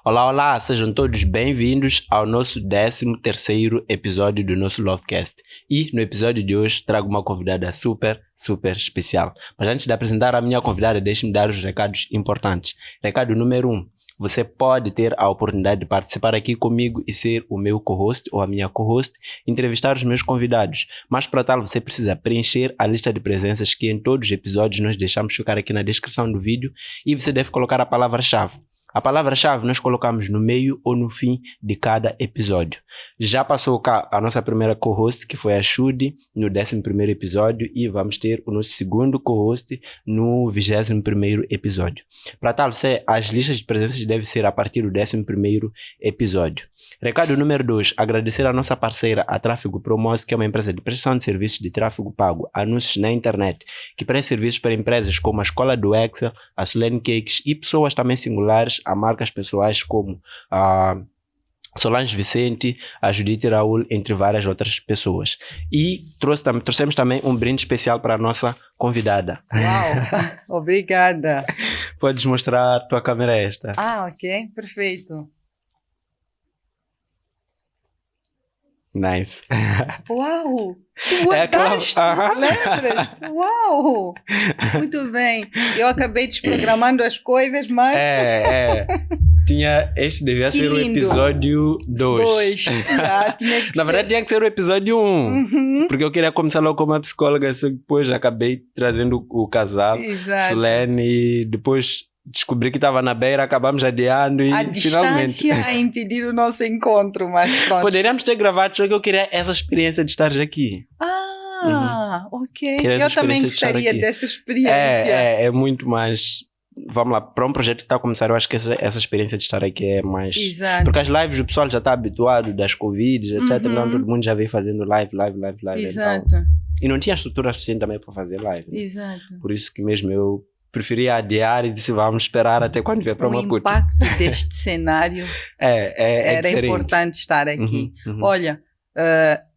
Olá, olá, sejam todos bem-vindos ao nosso 13º episódio do nosso Lovecast. E no episódio de hoje trago uma convidada super especial. Mas antes de apresentar a minha convidada, deixe-me dar os recados importantes. Recado número 1. Você pode ter a oportunidade de participar aqui comigo e ser o meu co-host ou a minha co-host, entrevistar os meus convidados. Mas para tal você precisa preencher a lista de presenças que em todos os episódios nós deixamos ficar aqui na descrição do vídeo e você deve colocar a palavra-chave. A palavra-chave nós colocamos no meio ou no fim de cada episódio. Já passou cá a nossa primeira co-host, que foi a Shudi, no 11º episódio, e vamos ter o nosso segundo co-host no 21º episódio. Para tal, as listas de presenças devem ser a partir do 11º episódio. Recado número 2, agradecer a nossa parceira, a Tráfego Promos, que é uma empresa de prestação de serviços de tráfego pago, anúncios na internet, que presta serviços para empresas como a Escola do Excel, a Solene Cakes e pessoas também singulares, a marcas pessoais como a Solange Vicente, a Judite Raul, entre várias outras pessoas. E trouxemos também um brinde especial para a nossa convidada. Uau, obrigada. Podes mostrar a tua câmera esta. Ok, perfeito. Nice. Uau, tu guardaste, lembras? Uau, muito bem. Eu acabei desprogramando as coisas, mas... Este devia ser o lindo. episódio 2. Na verdade tinha que ser o episódio 1. Porque eu queria começar logo com uma psicóloga, só que depois acabei trazendo o casal, Solene, e depois... descobri que estava na beira, acabamos adiando e a finalmente... distância a impedir o nosso encontro, mas pronto. Poderíamos ter gravado, só que eu queria essa experiência de estar aqui. Ok. Eu também gostaria dessa experiência. É muito mais... Vamos lá, para um projeto que está a começar, eu acho que essa experiência de estar aqui é mais... Exato. Porque as lives o pessoal já está habituado das Covid, etc. Então todo mundo já veio fazendo live. Exato. Então, e não tinha estrutura suficiente também para fazer live. Né? Exato. Por isso que mesmo eu preferia adiar e disse vamos esperar até quando vier para Maputo. O impacto deste cenário era diferente. Importante estar aqui. Olha,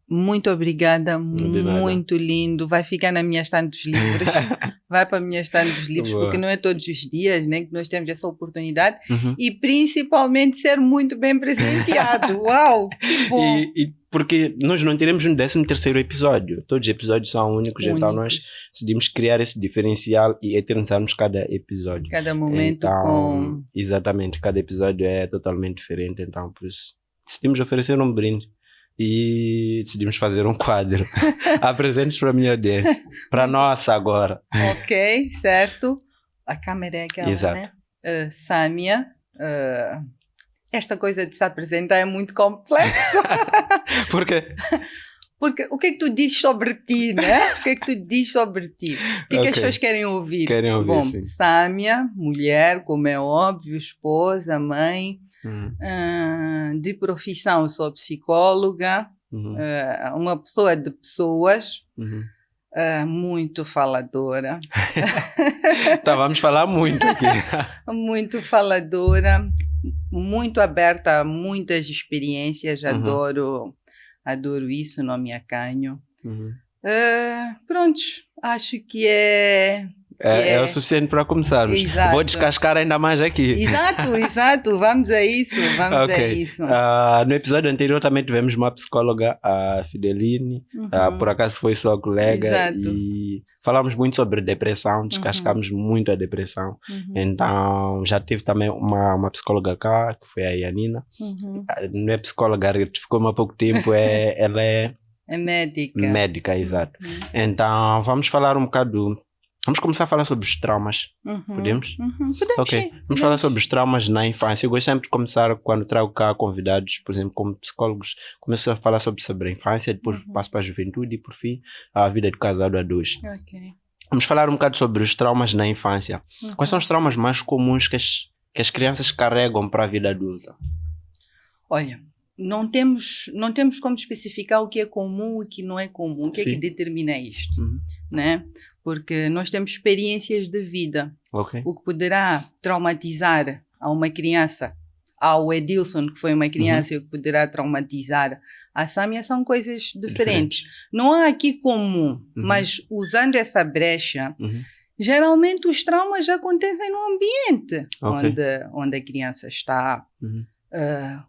muito obrigada, muito lindo. Vai ficar na minha estante dos livros. Vai para a minha estante dos livros, porque não é todos os dias, né, que nós temos essa oportunidade. E principalmente ser muito bem presenteado. Uau, que bom! E porque nós não teremos um 13º episódio. Todos os episódios são únicos. Então nós decidimos criar esse diferencial e eternizarmos cada episódio. Cada momento então, exatamente, cada episódio é totalmente diferente. Então, por isso, decidimos oferecer um brinde. E decidimos fazer um quadro. Apresente para a minha audiência. Para nossa agora. Ok, certo. A câmera é aquela, exato. Né? Sâmia, esta coisa de se apresentar é muito complexo. Por quê? Porque o que é que tu dizes sobre ti, né? O que é que tu dizes sobre ti? O que é que as pessoas querem ouvir? Querem ouvir, bom, sim. Sâmia, mulher, como é óbvio, esposa, mãe. De profissão sou psicóloga, uma pessoa de pessoas, muito faladora. Então vamos falar muito aqui. Muito faladora, muito aberta a muitas experiências, adoro isso, não me acanho. Prontos, acho que é o suficiente para começarmos. Exato. Vou descascar ainda mais aqui. Exato. Vamos a isso. No episódio anterior também tivemos uma psicóloga, a Fideline. Por acaso foi sua colega. Exato. E falamos muito sobre depressão, descascamos muito a depressão. Então já tive também uma psicóloga cá, que foi a Yanina. Não é psicóloga, ficou há pouco tempo, ela é médica. Médica, exato. Então vamos falar um bocado... Vamos começar a falar sobre os traumas. Podemos? Podemos, ok. sim. Vamos falar sobre os traumas na infância. Eu gosto sempre de começar, quando trago cá convidados, por exemplo, como psicólogos, começo a falar sobre a infância, depois passo para a juventude e, por fim, a vida de casado a dois. Okay. Vamos falar um bocado sobre os traumas na infância. Quais são os traumas mais comuns que as crianças carregam para a vida adulta? Olha, não temos como especificar o que é comum e o que não é comum. O que é que determina isto, né? Porque nós temos experiências de vida. O que poderá traumatizar a uma criança, ao Edilson, que foi uma criança, e o que poderá traumatizar a Sâmia, são coisas diferentes. Não há aqui comum, mas usando essa brecha, geralmente os traumas acontecem no ambiente onde a criança está,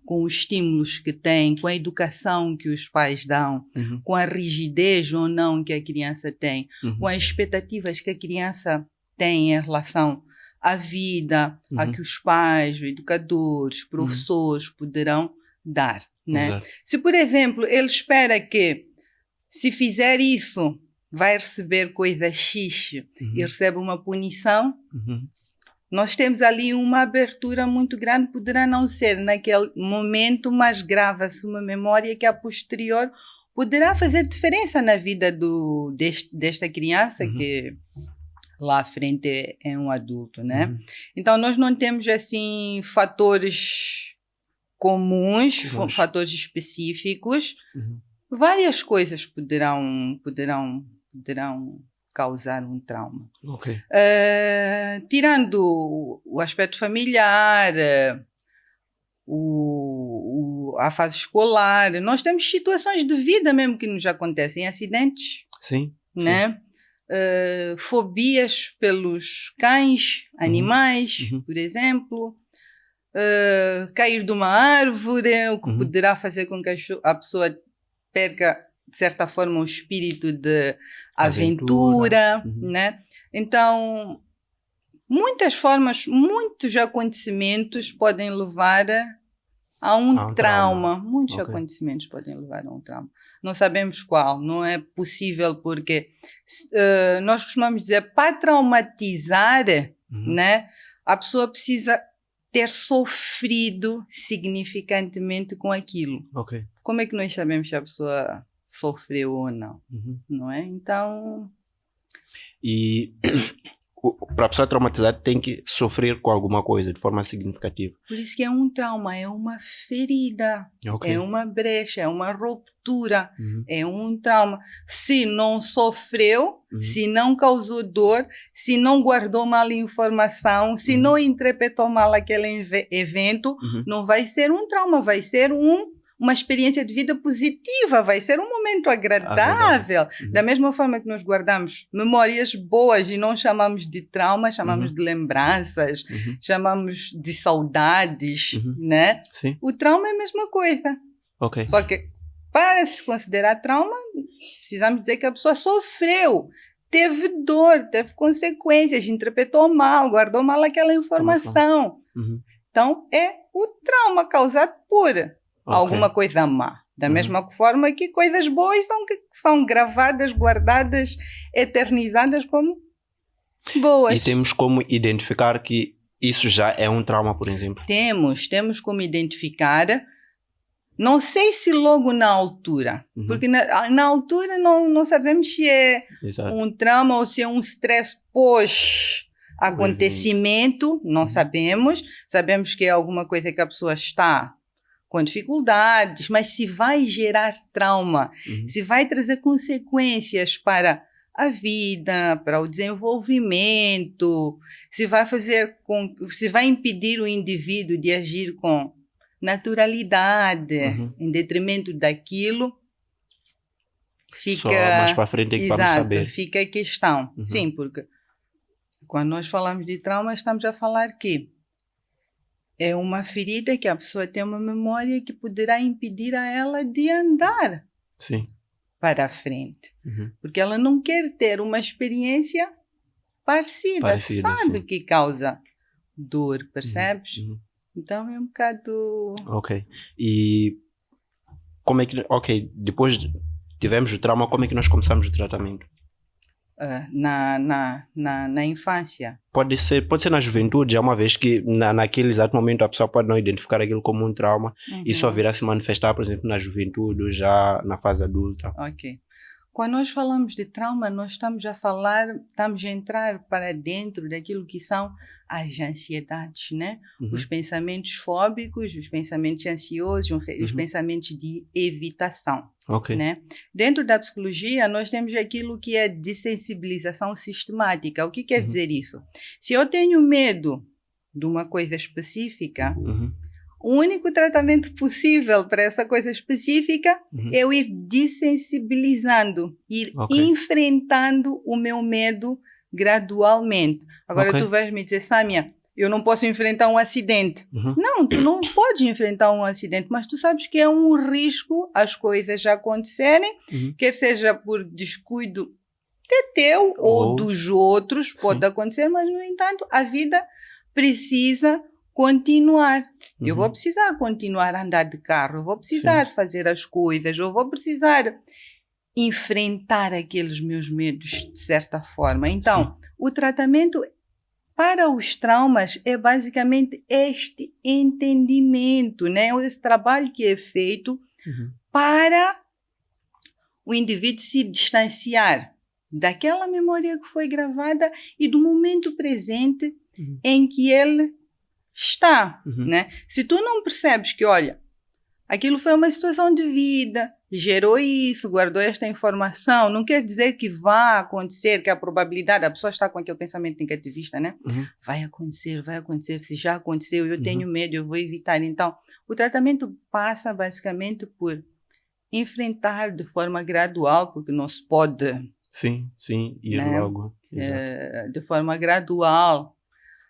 com os estímulos que tem, com a educação que os pais dão, com a rigidez ou não que a criança tem, com as expectativas que a criança tem em relação à vida, a que os pais, os educadores, professores poderão dar, né? Se, por exemplo, ele espera que se fizer isso vai receber coisa X e recebe uma punição, nós temos ali uma abertura muito grande, poderá não ser naquele momento, mas grava-se uma memória que a posterior poderá fazer diferença na vida desta criança que lá à frente é um adulto, né? Então nós não temos assim fatores comuns, fatores específicos. Várias coisas poderão causar um trauma. Tirando o aspecto familiar, a fase escolar, nós temos situações de vida mesmo que nos acontecem, acidentes, né? Fobias pelos cães, animais, por exemplo, cair de uma árvore, o que poderá fazer com que a pessoa perca, de certa forma, o espírito de aventura, né? Então, muitos acontecimentos podem levar a um trauma. Muitos acontecimentos podem levar a um trauma. Não sabemos qual, não é possível, porque nós costumamos dizer, para traumatizar, né, a pessoa precisa ter sofrido significantemente com aquilo. Como é que nós sabemos se a pessoa sofreu ou não? Não é? Então... E para a pessoa traumatizada tem que sofrer com alguma coisa de forma significativa. Por isso que é um trauma, é uma ferida, é uma brecha, é uma ruptura, é um trauma. Se não sofreu, se não causou dor, se não guardou mal informação, se não interpretou mal aquele evento, não vai ser um trauma, vai ser uma experiência de vida positiva, vai ser um momento agradável. Da mesma forma que nós guardamos memórias boas e não chamamos de trauma, chamamos de lembranças, chamamos de saudades, né? Sim. O trauma é a mesma coisa. Só que para se considerar trauma, precisamos dizer que a pessoa sofreu, teve dor, teve consequências, interpretou mal, guardou mal aquela informação. Então, é o trauma causado por alguma coisa má. Da mesma forma que coisas boas são gravadas, guardadas, eternizadas como boas. E temos como identificar que isso já é um trauma, por exemplo? Temos como identificar. Não sei se logo na altura, porque na altura não sabemos se é um trauma ou se é um stress pós-acontecimento, não sabemos. Sabemos que é alguma coisa que a pessoa está com dificuldades, mas se vai gerar trauma, se vai trazer consequências para a vida, para o desenvolvimento, se vai impedir o indivíduo de agir com naturalidade, em detrimento daquilo, fica... Só mais para frente é que vamos saber. Fica a questão. Sim, porque quando nós falamos de trauma, estamos a falar que é uma ferida que a pessoa tem uma memória que poderá impedir a ela de andar para a frente. Porque ela não quer ter uma experiência parecida sabe que causa dor, percebes? Então é um bocado... E como é que... depois tivemos o trauma, como é que nós começamos o tratamento? Na infância. Pode ser na juventude, já uma vez que naquele exato momento a pessoa pode não identificar aquilo como um trauma e só virá se manifestar, por exemplo, na juventude ou já na fase adulta. Quando nós falamos de trauma, nós estamos a entrar para dentro daquilo que são as ansiedades, né? Os pensamentos fóbicos, os pensamentos ansiosos, os pensamentos de evitação. Né? Dentro da psicologia, nós temos aquilo que é dessensibilização sistemática. O que quer dizer isso? Se eu tenho medo de uma coisa específica, o único tratamento possível para essa coisa específica é eu ir dessensibilizando, ir enfrentando o meu medo gradualmente. Agora tu vais me dizer, Sâmia, eu não posso enfrentar um acidente. Não, tu não podes enfrentar um acidente, mas tu sabes que é um risco as coisas já acontecerem, quer seja por descuido teu ou dos outros, pode acontecer, mas no entanto a vida precisa continuar. Eu vou precisar continuar a andar de carro, eu vou precisar fazer as coisas, eu vou precisar enfrentar aqueles meus medos de certa forma. Então, o tratamento para os traumas é basicamente este entendimento, né? Esse trabalho que é feito para o indivíduo se distanciar daquela memória que foi gravada e do momento presente em que ele está, né? Se tu não percebes que, olha, aquilo foi uma situação de vida, gerou isso, guardou esta informação, não quer dizer que vá acontecer, que a probabilidade, a pessoa está com aquele pensamento negativista, né? Vai acontecer, se já aconteceu, eu tenho medo, eu vou evitar. Então, o tratamento passa basicamente por enfrentar de forma gradual, porque não se pode... Sim, ir logo. De forma gradual.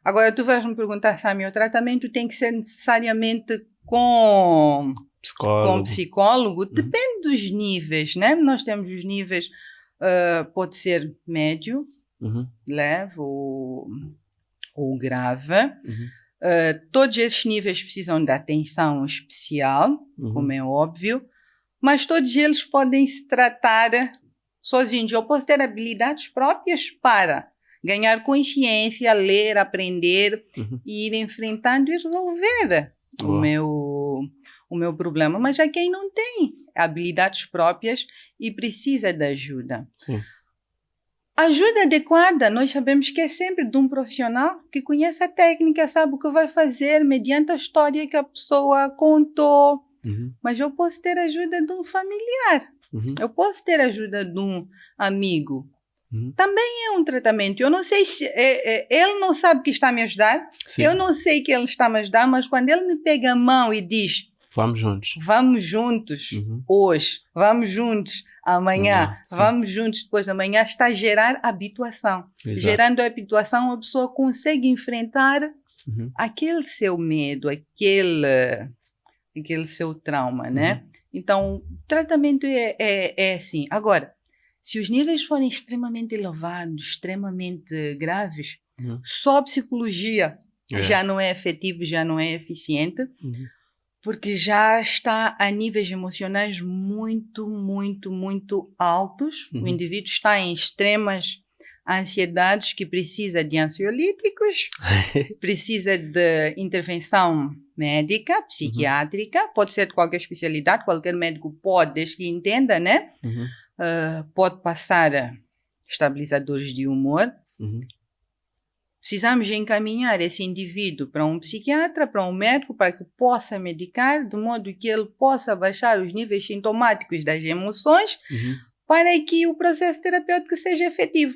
Agora, tu vais me perguntar, Sami, o tratamento tem que ser necessariamente com psicólogo? Depende dos níveis, né? Nós temos os níveis, pode ser médio, leve ou grave. Todos esses níveis precisam de atenção especial, como é óbvio, mas todos eles podem se tratar sozinhos. Eu posso ter habilidades próprias para ganhar consciência, ler, aprender e ir enfrentando e resolver o meu problema. Mas há quem não tem habilidades próprias e precisa de ajuda. Ajuda adequada, nós sabemos que é sempre de um profissional que conhece a técnica, sabe o que vai fazer mediante a história que a pessoa contou. Mas eu posso ter ajuda de um familiar. Eu posso ter ajuda de um amigo. Também é um tratamento. Eu não sei se... ele não sabe que está a me ajudar. Eu não sei que ele está a me ajudar, mas quando ele me pega a mão e diz... Vamos juntos. Vamos juntos hoje. Vamos juntos amanhã. Vamos juntos depois da manhã. Está a gerar habituação. Gerando habituação, a pessoa consegue enfrentar aquele seu medo, aquele seu trauma, né? Então, o tratamento é assim. Agora, se os níveis forem extremamente elevados, extremamente graves, só a psicologia já não é efetivo, já não é eficiente, porque já está a níveis emocionais muito, muito, muito altos. O indivíduo está em extremas ansiedades que precisa de ansiolíticos, precisa de intervenção médica, psiquiátrica, pode ser de qualquer especialidade, qualquer médico pode, desde que entenda, né? Pode passar estabilizadores de humor. Precisamos encaminhar esse indivíduo para um psiquiatra, para um médico, para que possa medicar, de modo que ele possa baixar os níveis sintomáticos das emoções, para que o processo terapêutico seja efetivo.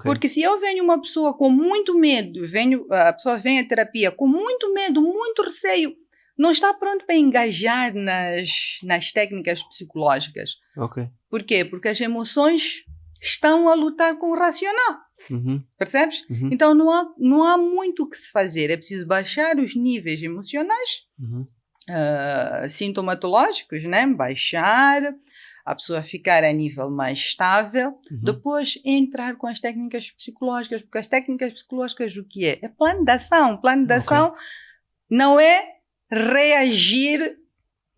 Porque se eu venho uma pessoa com muito medo, a pessoa vem à terapia com muito medo, muito receio, não está pronto para engajar nas técnicas psicológicas. Por quê? Porque as emoções estão a lutar com o racional. Percebes? Então não há muito o que se fazer. É preciso baixar os níveis emocionais, sintomatológicos, né? Baixar, a pessoa ficar a nível mais estável, depois entrar com as técnicas psicológicas, porque as técnicas psicológicas o que é? É plano de ação. Plano de ação não é reagir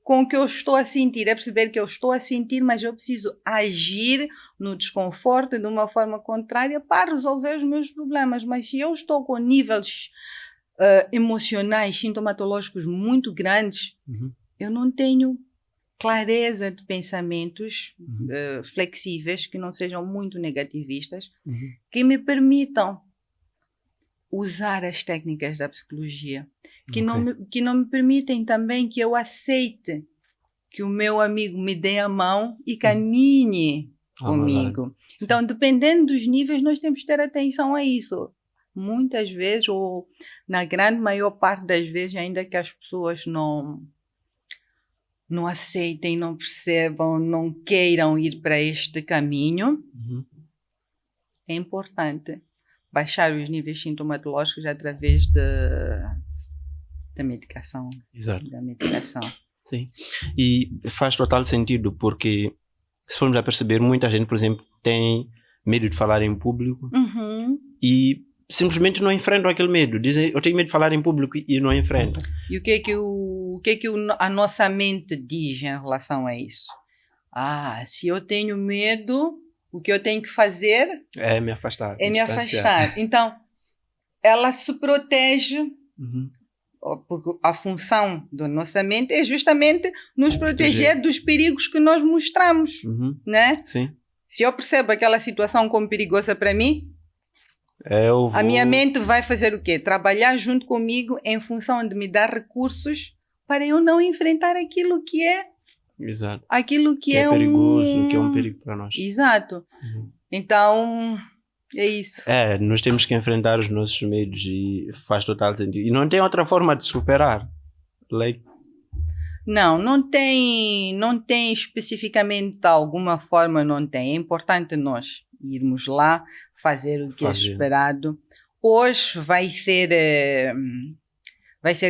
com o que eu estou a sentir, é perceber que eu estou a sentir, mas eu preciso agir no desconforto de uma forma contrária para resolver os meus problemas. Mas se eu estou com níveis emocionais, sintomatológicos muito grandes, eu não tenho clareza de pensamentos flexíveis, que não sejam muito negativistas, que me permitam usar as técnicas da psicologia, que não me permitem também que eu aceite que o meu amigo me dê a mão e caminhe comigo. Então, dependendo dos níveis, nós temos que ter atenção a isso. Muitas vezes, ou na grande maior parte das vezes, ainda que as pessoas não aceitem, não percebam, não queiram ir para este caminho, é importante baixar os níveis sintomatológicos através da medicação. Exato. Da medicação. Sim. E faz total sentido, porque se formos a perceber, muita gente, por exemplo, tem medo de falar em público e simplesmente não enfrentam aquele medo. Dizem, eu tenho medo de falar em público e não enfrentam. E o que é que a nossa mente diz em relação a isso? Se eu tenho medo, o que eu tenho que fazer é me afastar. É me afastar. Então, ela se protege, porque a função da nossa mente é justamente nos proteger dos perigos que nós mostramos, né? Sim. Se eu percebo aquela situação como perigosa para mim, a minha mente vai fazer o quê? Trabalhar junto comigo em função de me dar recursos para eu não enfrentar aquilo que é. Exato. Aquilo que é perigoso, que é um perigo para nós. Exato. Então, é isso. Nós temos que enfrentar os nossos medos e faz total sentido. E não tem outra forma de superar. Não tem especificamente alguma forma, não tem. É importante nós irmos lá, fazer o que é esperado. Hoje vai ser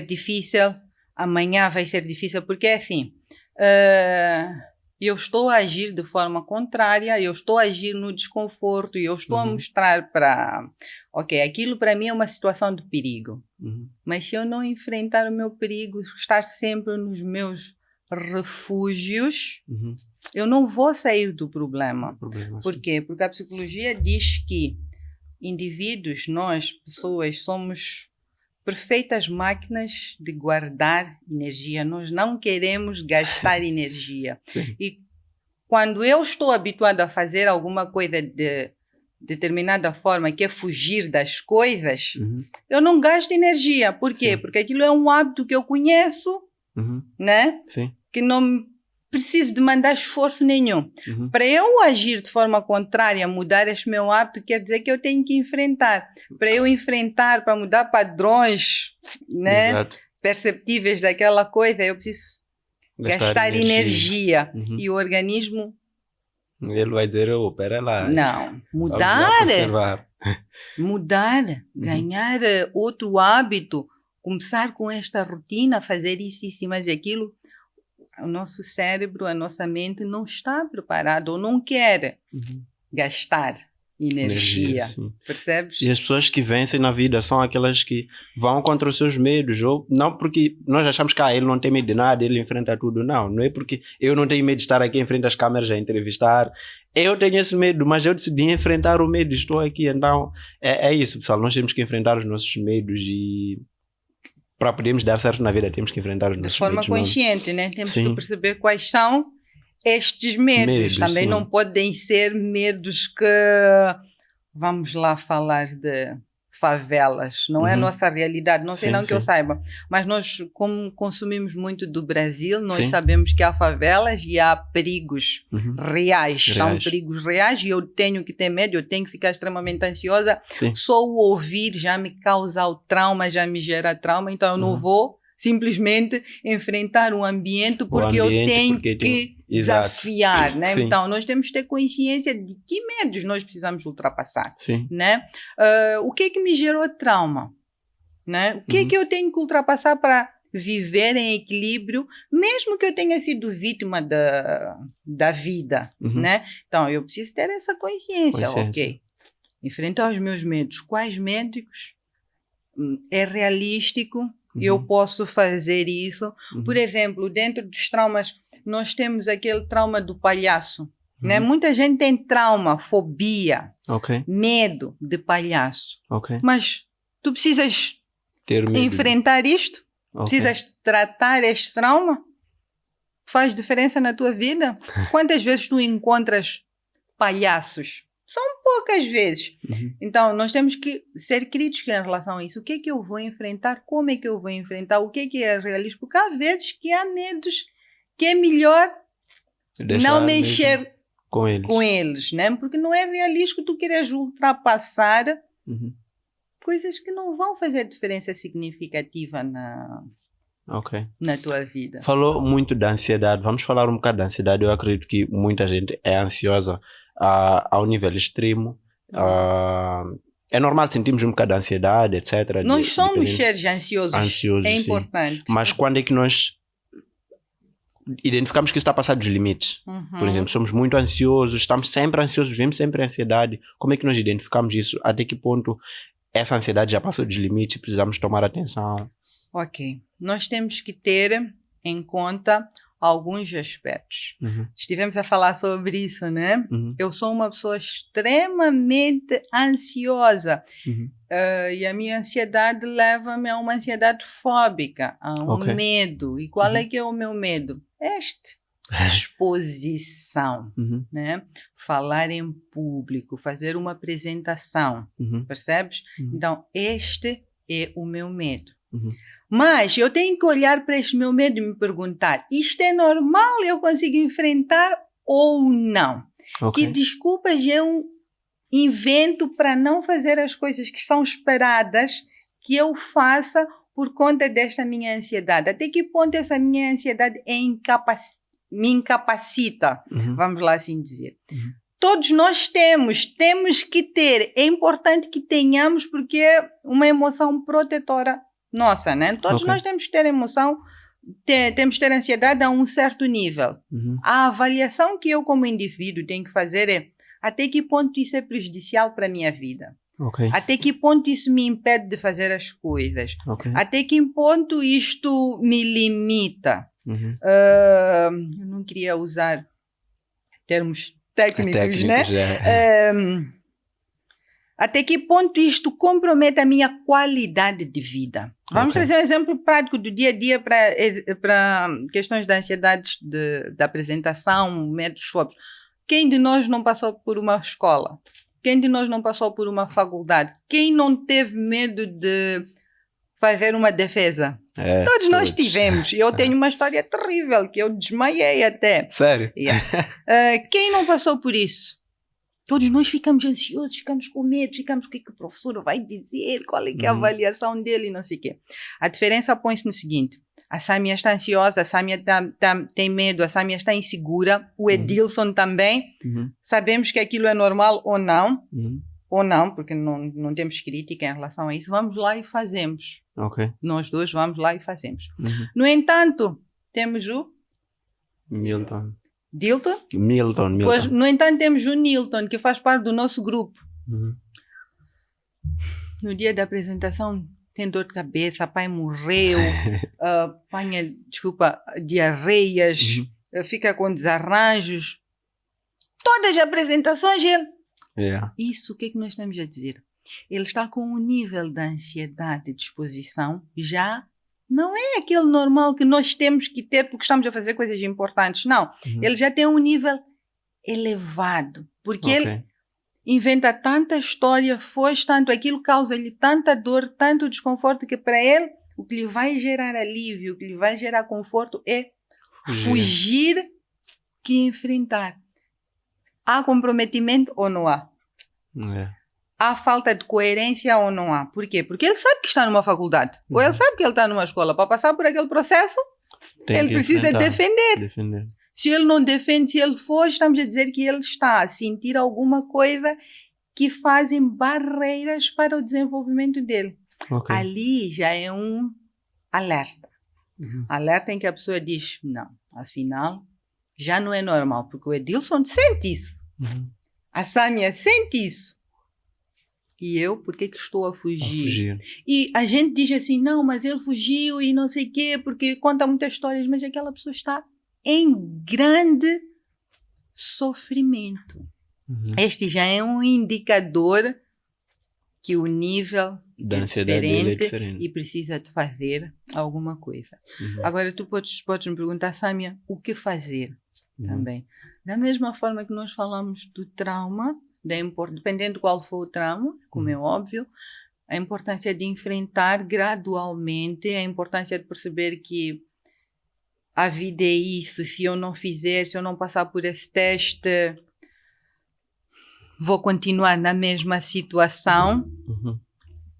difícil, amanhã vai ser difícil, porque é assim, eu estou a agir de forma contrária, eu estou a agir no desconforto, eu estou a mostrar aquilo para mim é uma situação de perigo. Mas se eu não enfrentar o meu perigo, estar sempre nos meus refúgios, eu não vou sair do problema. Por quê? Porque a psicologia diz que indivíduos, nós, pessoas, somos perfeitas máquinas de guardar energia. Nós não queremos gastar energia. Sim. E quando eu estou habituado a fazer alguma coisa de determinada forma, que é fugir das coisas, eu não gasto energia. Por quê? Sim. Porque aquilo é um hábito que eu conheço, né? Sim. Que não preciso de mandar esforço nenhum. Para eu agir de forma contrária, mudar este meu hábito, quer dizer que eu tenho que enfrentar. Para eu enfrentar, para mudar padrões, né, perceptíveis daquela coisa, eu preciso gastar energia. E o organismo... Ele vai dizer, pera lá. Não, mudar, ganhar outro hábito, começar com esta rotina, fazer isso, mas aquilo... O nosso cérebro, a nossa mente não está preparado ou não quer gastar energia, percebes? E as pessoas que vencem na vida são aquelas que vão contra os seus medos, ou não porque nós achamos que ele não tem medo de nada, ele enfrenta tudo, não é porque eu não tenho medo de estar aqui em frente às câmeras a entrevistar, eu tenho esse medo, mas eu decidi enfrentar o medo, estou aqui, então é isso, pessoal, nós temos que enfrentar os nossos medos e para podermos dar certo na vida, temos que enfrentar os nossos medos. De forma consciente, né? Temos que perceber quais são estes medos. Também não podem ser medos que... Vamos lá falar de favelas. Não é a nossa realidade. Não sei que eu saiba. Mas nós, como consumimos muito do Brasil, nós sabemos que há favelas e há perigos reais. São perigos reais e eu tenho que ter medo, eu tenho que ficar extremamente ansiosa. Só o ouvir já me causa o trauma, já me gera trauma. Então eu não vou simplesmente enfrentar um ambiente porque eu tenho que desafiar, né? Então nós temos que ter consciência de que medos nós precisamos ultrapassar, né? O que é que me gerou trauma, né? O que é que eu tenho que ultrapassar para viver em equilíbrio, mesmo que eu tenha sido vítima da vida, né? Então eu preciso ter essa consciência. Ok, enfrentar os meus medos. Quais medos? É realístico? Eu posso fazer isso. Por exemplo, dentro dos traumas, nós temos aquele trauma do palhaço. Né? Muita gente tem trauma, fobia, medo de palhaço. Mas tu precisas enfrentar isto? Precisas tratar este trauma? Faz diferença na tua vida? Quantas vezes tu encontras palhaços? São poucas vezes. Então, nós temos que ser críticos em relação a isso. O que é que eu vou enfrentar? Como é que eu vou enfrentar? O que é realista? Porque há vezes que há medos que é melhor não mexer com eles, né? Porque não é realístico tu queres ultrapassar coisas que não vão fazer diferença significativa na tua vida. Falou muito da ansiedade. Vamos falar um bocado da ansiedade. Eu acredito que muita gente é ansiosa ao nível extremo. é normal sentirmos um bocado de ansiedade, etc. Nós somos seres ansiosos. É importante. Sim. Mas quando é que nós identificamos que isso está a passar dos limites? Por exemplo, somos muito ansiosos, estamos sempre ansiosos, vivemos sempre em ansiedade. Como é que nós identificamos isso? Até que ponto essa ansiedade já passou dos limites e precisamos tomar atenção? Ok. Nós temos que ter em conta alguns aspectos. Estivemos a falar sobre isso, né? Eu sou uma pessoa extremamente ansiosa. E a minha ansiedade leva-me a uma ansiedade fóbica, a um medo. E qual é que é o meu medo? Exposição, né? Falar em público, fazer uma apresentação, percebes? Então, este é o meu medo. Mas eu tenho que olhar para este meu medo e me perguntar, isto é normal, eu consigo enfrentar ou não? Que desculpas eu invento para não fazer as coisas que são esperadas que eu faça por conta desta minha ansiedade? Até que ponto essa minha ansiedade me incapacita, vamos lá assim dizer. Todos nós temos que ter, é importante que tenhamos, porque é uma emoção protetora nossa, né? Todos nós temos que ter emoção, temos que ter ansiedade a um certo nível. A avaliação que eu como indivíduo tenho que fazer é até que ponto isso é prejudicial para a minha vida. Até que ponto isso me impede de fazer as coisas. Até que ponto isto me limita. Eu não queria usar termos técnicos, né? Até que ponto isto compromete a minha qualidade de vida? Vamos trazer um exemplo prático do dia a dia para questões de ansiedades da apresentação, métodos fóbicos. Quem de nós não passou por uma escola? Quem de nós não passou por uma faculdade? Quem não teve medo de fazer uma defesa? Todos nós tivemos. Eu tenho uma história terrível, que eu desmaiei até. Sério? Quem não passou por isso? Todos nós ficamos ansiosos, ficamos com medo, ficamos o que o professor vai dizer, qual é que é a avaliação dele, não sei o quê. A diferença põe-se no seguinte: a Sâmia está ansiosa, a Sâmia tem medo, a Sâmia está insegura, o Edilson também. Sabemos que aquilo é normal ou não, porque não temos crítica em relação a isso. Vamos lá e fazemos. Nós dois vamos lá e fazemos. No entanto, temos o Milton. Pois, no entanto, temos o Nilton, que faz parte do nosso grupo. No dia da apresentação, tem dor de cabeça, pai morreu, apanha, diarreias, fica com desarranjos. Todas as apresentações, ele... Isso, o que é que nós estamos a dizer? Ele está com um nível de ansiedade, de exposição, já não é aquele normal que nós temos que ter porque estamos a fazer coisas importantes. Não. Ele já tem um nível elevado. Porque ele inventa tanta história, tanto aquilo causa-lhe tanta dor, tanto desconforto, que para ele o que lhe vai gerar alívio, o que lhe vai gerar conforto é fugir que enfrentar. Há comprometimento ou não há? Há falta de coerência ou não há? Por quê? Porque ele sabe que está numa faculdade. Ou ele sabe que ele está numa escola. Para passar por aquele processo, ele precisa defender. Se ele não defende, se ele foge, estamos a dizer que ele está a sentir alguma coisa que fazem barreiras para o desenvolvimento dele. Ali já é um alerta. Alerta em que a pessoa diz, não, afinal, já não é normal. Porque o Edilson sente isso. A Sâmia sente isso. E eu, por que estou a fugir? E a gente diz assim, não, mas ele fugiu e não sei o quê, porque conta muitas histórias, mas aquela pessoa está em grande sofrimento. Este já é um indicador que o nível da ansiedade dele é diferente e precisa de fazer alguma coisa. Agora, tu podes me perguntar, Sâmia, o que fazer também? Da mesma forma que nós falamos do trauma, dependendo de qual for o trauma, como é óbvio, a importância de enfrentar gradualmente, a importância de perceber que a vida é isso, se eu não fizer, se eu não passar por esse teste, vou continuar na mesma situação.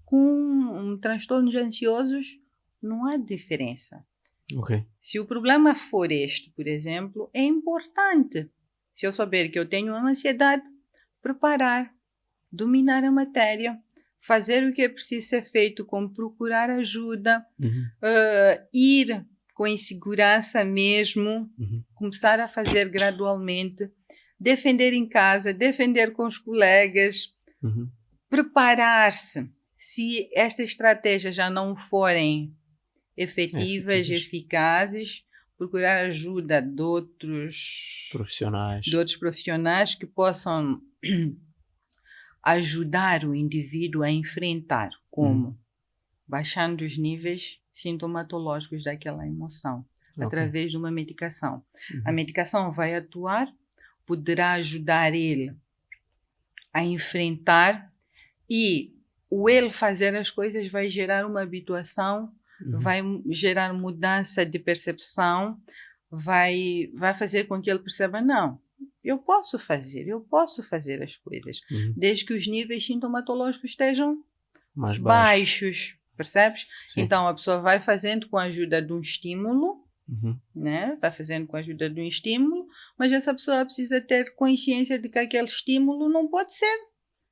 Com transtornos ansiosos, não há diferença. Se o problema for este, por exemplo, é importante, se eu souber que eu tenho uma ansiedade, preparar, dominar a matéria, fazer o que é preciso ser feito, como procurar ajuda, ir com insegurança mesmo, começar a fazer gradualmente, defender em casa, defender com os colegas, preparar-se. Se estas estratégias já não forem efetivas, eficazes, procurar ajuda de outros profissionais que possam ajudar o indivíduo a enfrentar, como baixando os níveis sintomatológicos daquela emoção, através de uma medicação. A medicação vai atuar, poderá ajudar ele a enfrentar, e o ele fazer as coisas vai gerar uma habituação, vai gerar mudança de percepção, vai fazer com que ele perceba, não, eu posso fazer as coisas, desde que os níveis sintomatológicos estejam mais baixos, percebes? Sim. Então a pessoa vai fazendo com a ajuda de um estímulo, né? Vai fazendo com a ajuda de um estímulo, mas essa pessoa precisa ter consciência de que aquele estímulo não pode ser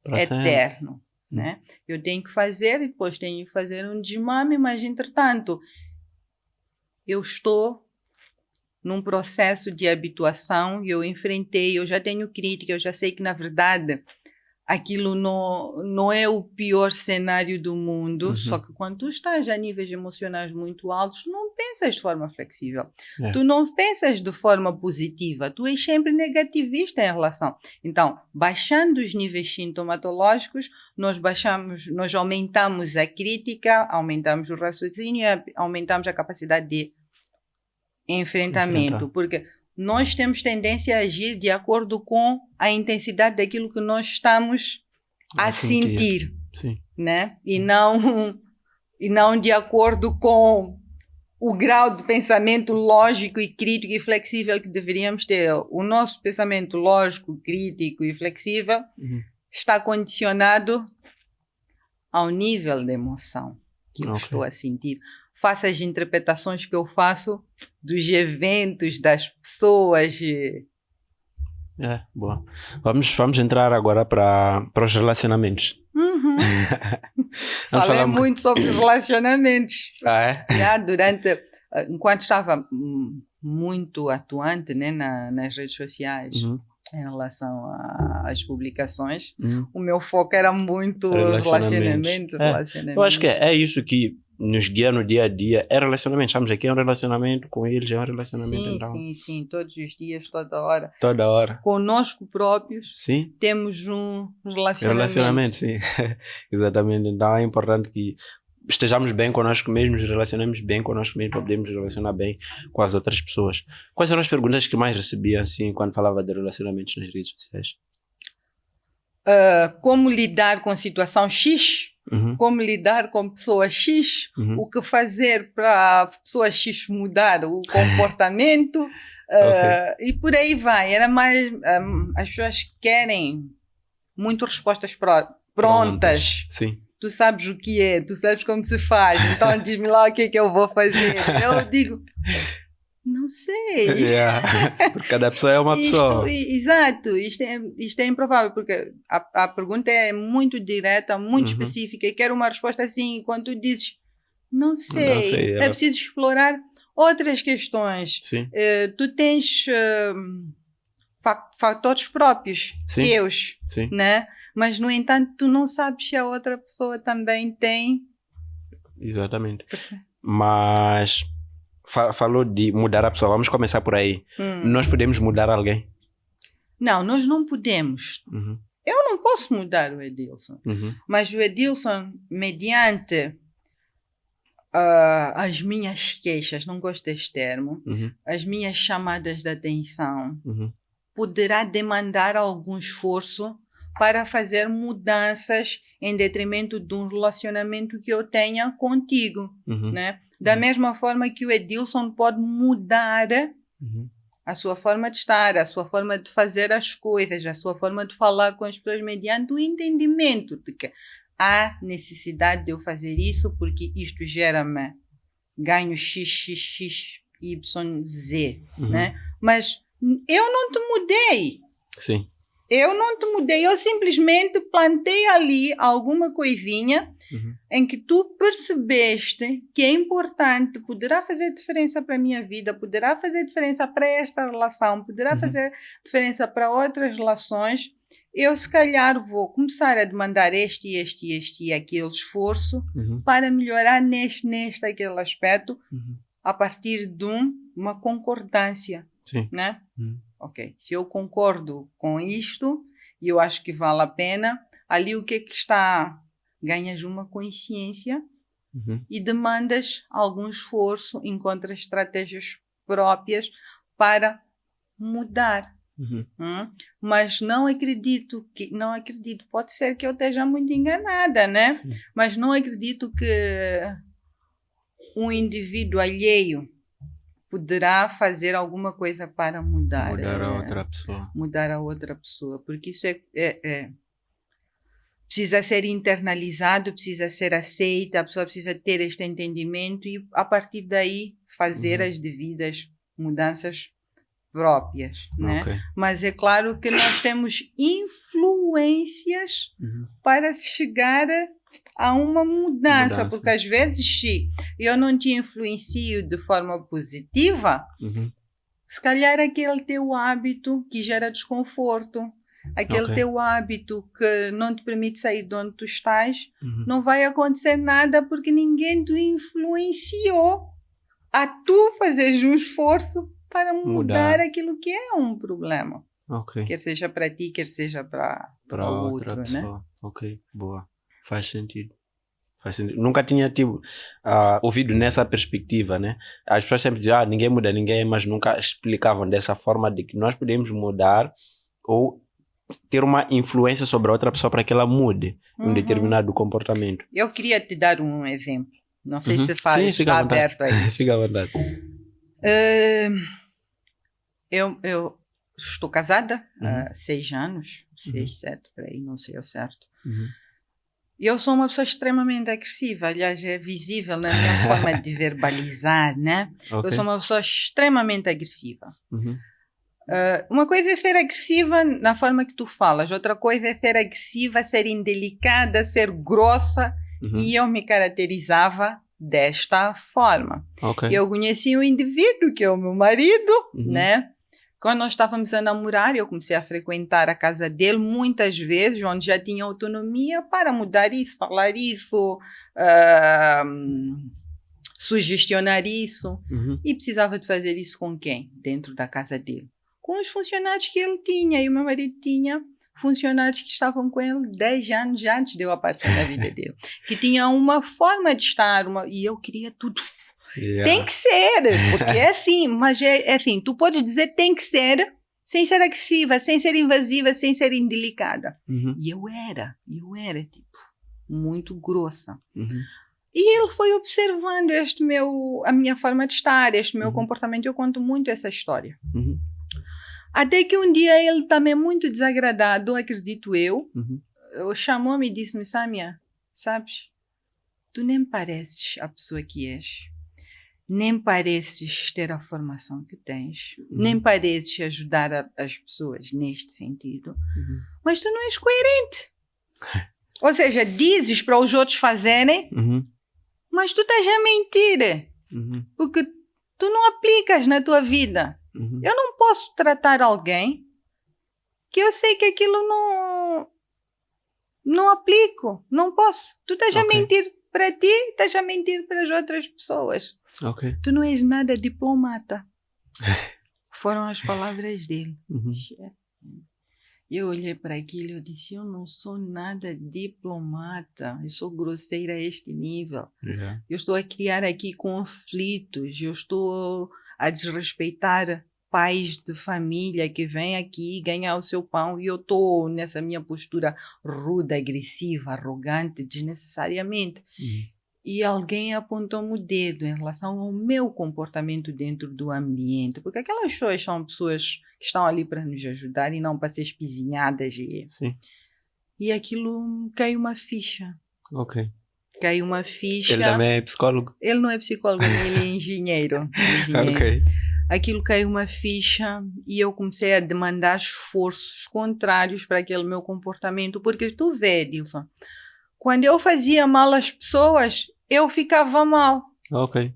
eterno. Né? Eu tenho que fazer e depois tenho que fazer um desmame, mas entretanto eu estou num processo de habituação, eu enfrentei, eu já tenho crítica, eu já sei que na verdade aquilo não é o pior cenário do mundo, só que quando tu estás a níveis emocionais muito altos, tu não pensas de forma flexível, tu não pensas de forma positiva, tu és sempre negativista em relação. Então, baixando os níveis sintomatológicos, nós aumentamos a crítica, aumentamos o raciocínio, aumentamos a capacidade de enfrentamento, porque nós temos tendência a agir de acordo com a intensidade daquilo que nós estamos a sentir. Sim. Né? E não de acordo com o grau de pensamento lógico e crítico e flexível que deveríamos ter. O nosso pensamento lógico, crítico e flexível está condicionado ao nível de emoção que eu estou a sentir. Faço as interpretações que eu faço dos eventos, das pessoas. Boa. Vamos entrar agora para os relacionamentos. Falei muito sobre os relacionamentos. Enquanto estava muito atuante, né, nas redes sociais, em relação às publicações, o meu foco era muito relacionamento. Eu acho que é isso que nos guia no dia a dia, é relacionamento. Estamos aqui, é um relacionamento com eles, é um relacionamento. Sim, todos os dias, toda hora. Toda hora. Conosco próprios, temos um relacionamento. Relacionamento, sim. Exatamente. Então é importante que estejamos bem connosco mesmos, relacionemos bem connosco mesmos, para podermos relacionar bem com as outras pessoas. Quais eram as perguntas que mais recebia, assim, quando falava de relacionamentos nas redes sociais? Como lidar com a situação X? Como lidar com pessoa X, o que fazer para a pessoa X mudar o comportamento, e por aí vai. Era mais, as pessoas querem muito respostas prontas. Sim. Tu sabes o que é, tu sabes como se faz, então diz-me lá o que é que eu vou fazer. Eu digo, não sei. Porque cada pessoa é uma pessoa. Exato, isto é improvável, porque a pergunta é muito direta, muito específica, e quero uma resposta assim, quando tu dizes, não sei, é preciso explorar outras questões. Tu tens fatores próprios, teus, né? Mas, no entanto, tu não sabes se a outra pessoa também tem. Exatamente. Mas falou de mudar a pessoa. Vamos começar por aí. Nós podemos mudar alguém? Não, nós não podemos. Eu não posso mudar o Edilson. Mas o Edilson, mediante as minhas queixas, não gosto deste termo, as minhas chamadas de atenção, poderá demandar algum esforço para fazer mudanças em detrimento de um relacionamento que eu tenha contigo, né? Da mesma forma que o Edilson pode mudar a sua forma de estar, a sua forma de fazer as coisas, a sua forma de falar com as pessoas mediante o entendimento de que há necessidade de eu fazer isso porque isto gera-me ganho x, y, z, né? Mas eu não te mudei. Sim. Eu não te mudei, eu simplesmente plantei ali alguma coisinha em que tu percebeste que é importante, poderá fazer diferença para a minha vida, poderá fazer diferença para esta relação, poderá fazer diferença para outras relações. Eu, se calhar, vou começar a demandar este e aquele esforço para melhorar neste, aquele aspecto, a partir de uma concordância. Sim. Né? Ok, se eu concordo com isto e eu acho que vale a pena, ali o que é que está? Ganhas uma consciência e demandas algum esforço, encontras estratégias próprias para mudar. Mas não acredito, pode ser que eu esteja muito enganada, né? Sim. Mas não acredito que um indivíduo alheio poderá fazer alguma coisa para mudar a outra pessoa. Mudar a outra pessoa, porque isso precisa ser internalizado, precisa ser aceito, a pessoa precisa ter este entendimento e, a partir daí, fazer as devidas mudanças próprias, né? Okay. Mas é claro que nós temos influências para se chegar a uma mudança, porque às vezes, se eu não te influencio de forma positiva, se calhar aquele teu hábito que gera desconforto, aquele teu hábito que não te permite sair de onde tu estás, não vai acontecer nada porque ninguém te influenciou a tu fazeres um esforço para mudar aquilo que é um problema. Quer seja para ti, quer seja para o outra outro, pessoa. Né? Ok, boa. Faz sentido. Nunca tinha ouvido nessa perspectiva, né? As pessoas sempre diziam, ninguém muda ninguém, mas nunca explicavam dessa forma de que nós podemos mudar ou ter uma influência sobre a outra pessoa para que ela mude um determinado comportamento. Eu queria te dar um exemplo. Não sei se Sim, está aberto a isso. Fica à vontade. Eu estou casada há 6 anos, 6, 7, por aí, não sei ao certo. Eu sou uma pessoa extremamente agressiva, aliás, é visível na minha forma de verbalizar, né? Eu sou uma pessoa extremamente agressiva. Uma coisa é ser agressiva na forma que tu falas, outra coisa é ser agressiva, ser indelicada, ser grossa, e eu me caracterizava desta forma. Eu conheci um indivíduo que é o meu marido, né? Quando nós estávamos a namorar, eu comecei a frequentar a casa dele muitas vezes, onde já tinha autonomia para mudar isso, falar isso, sugestionar isso. E precisava de fazer isso com quem? Dentro da casa dele. Com os funcionários que ele tinha. E o meu marido tinha funcionários que estavam com ele 10 anos antes de eu aparecer na vida dele. Que tinham uma forma de estar, e eu queria tudo. Tem que ser, porque é assim, mas é assim, tu podes dizer tem que ser, sem ser agressiva, sem ser invasiva, sem ser indelicada. E eu era, tipo, muito grossa. E ele foi observando a minha forma de estar, este meu comportamento. Eu conto muito essa história. Até que um dia ele também muito desagradado, acredito eu, chamou-me e disse-me, Sâmia, sabes, tu nem pareces a pessoa que és. Nem pareces ter a formação que tens, nem pareces ajudar as pessoas neste sentido, mas tu não és coerente. Ou seja, dizes para os outros fazerem, mas tu estás a mentir, porque tu não aplicas na tua vida. Eu não posso tratar alguém que eu sei que aquilo não aplico, não posso. Tu estás a mentir para ti, estás a mentir para as outras pessoas. Tu não és nada diplomata. Foram as palavras dele. Eu olhei para aquilo e eu disse, eu não sou nada diplomata, eu sou grosseira a este nível. Eu estou a criar aqui conflitos, eu estou a desrespeitar pais de família que vêm aqui ganhar o seu pão e eu estou nessa minha postura rude, agressiva, arrogante, desnecessariamente. E alguém apontou-me o dedo em relação ao meu comportamento dentro do ambiente. Porque aquelas pessoas são pessoas que estão ali para nos ajudar e não para ser espizinhadas. E aquilo caiu uma ficha. Caiu uma ficha. Ele também é psicólogo? Ele não é psicólogo, ele é engenheiro. aquilo caiu uma ficha e eu comecei a demandar esforços contrários para aquele meu comportamento, porque tu vê, Dilson, quando eu fazia mal às pessoas, eu ficava mal. Ok.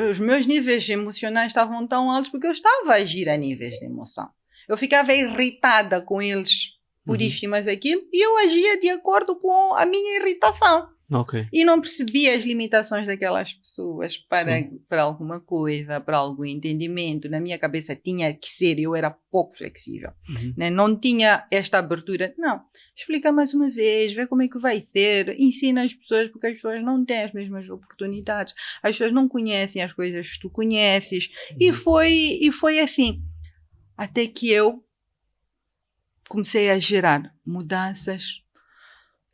Os meus níveis emocionais estavam tão altos porque eu estava a agir a níveis de emoção. Eu ficava irritada com eles por isto e mais aquilo, e eu agia de acordo com a minha irritação. Ok. E não percebia as limitações daquelas pessoas para alguma coisa, para algum entendimento. Na minha cabeça tinha que ser, eu era pouco flexível. Né? Não tinha esta abertura. Não, explica mais uma vez, vê como é que vai ser, ensina as pessoas, porque as pessoas não têm as mesmas oportunidades, as pessoas não conhecem as coisas que tu conheces. E foi assim. Até que eu comecei a gerar mudanças,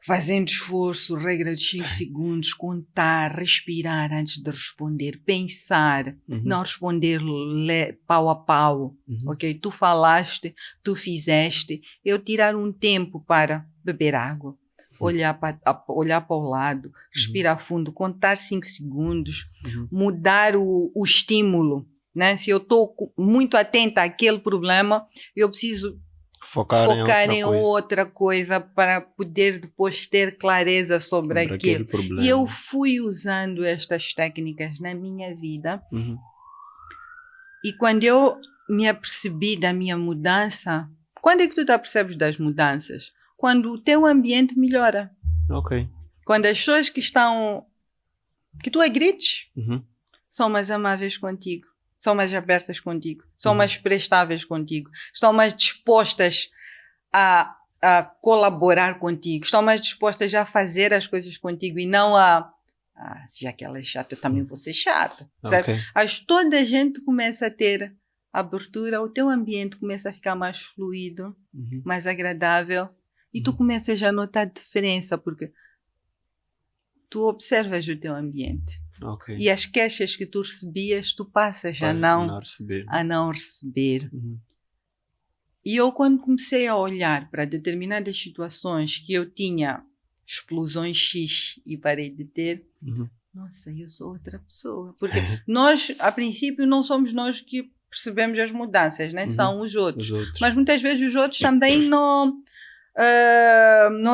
fazendo esforço, regra de 5 segundos, contar, respirar antes de responder, pensar, não responder pau a pau, ok? Tu falaste, tu fizeste, eu tirar um tempo para beber água, olhar para o lado, respirar fundo, contar 5 segundos, mudar o estímulo, né? Se eu estou muito atenta àquele problema, eu preciso focar em outra coisa para poder depois ter clareza sobre aquilo. E eu fui usando estas técnicas na minha vida. E quando eu me apercebi da minha mudança, quando é que tu te apercebes das mudanças? Quando o teu ambiente melhora. Ok. Quando as pessoas que tu agredes são mais amáveis contigo. São mais abertas contigo, são mais prestáveis contigo, estão mais dispostas a colaborar contigo, estão mais dispostas a fazer as coisas contigo e não já que ela é chata, eu também vou ser chata. Okay. Toda a gente começa a ter abertura, o teu ambiente começa a ficar mais fluido, mais agradável e tu começas a notar diferença porque tu observas o teu ambiente. Okay. E as queixas que tu recebias, tu passas a não receber. E eu, quando comecei a olhar para determinadas situações que eu tinha explosões X e parei de ter, nossa, eu sou outra pessoa. Porque nós, a princípio, não somos nós que percebemos as mudanças, né? São os outros. Mas muitas vezes os outros também não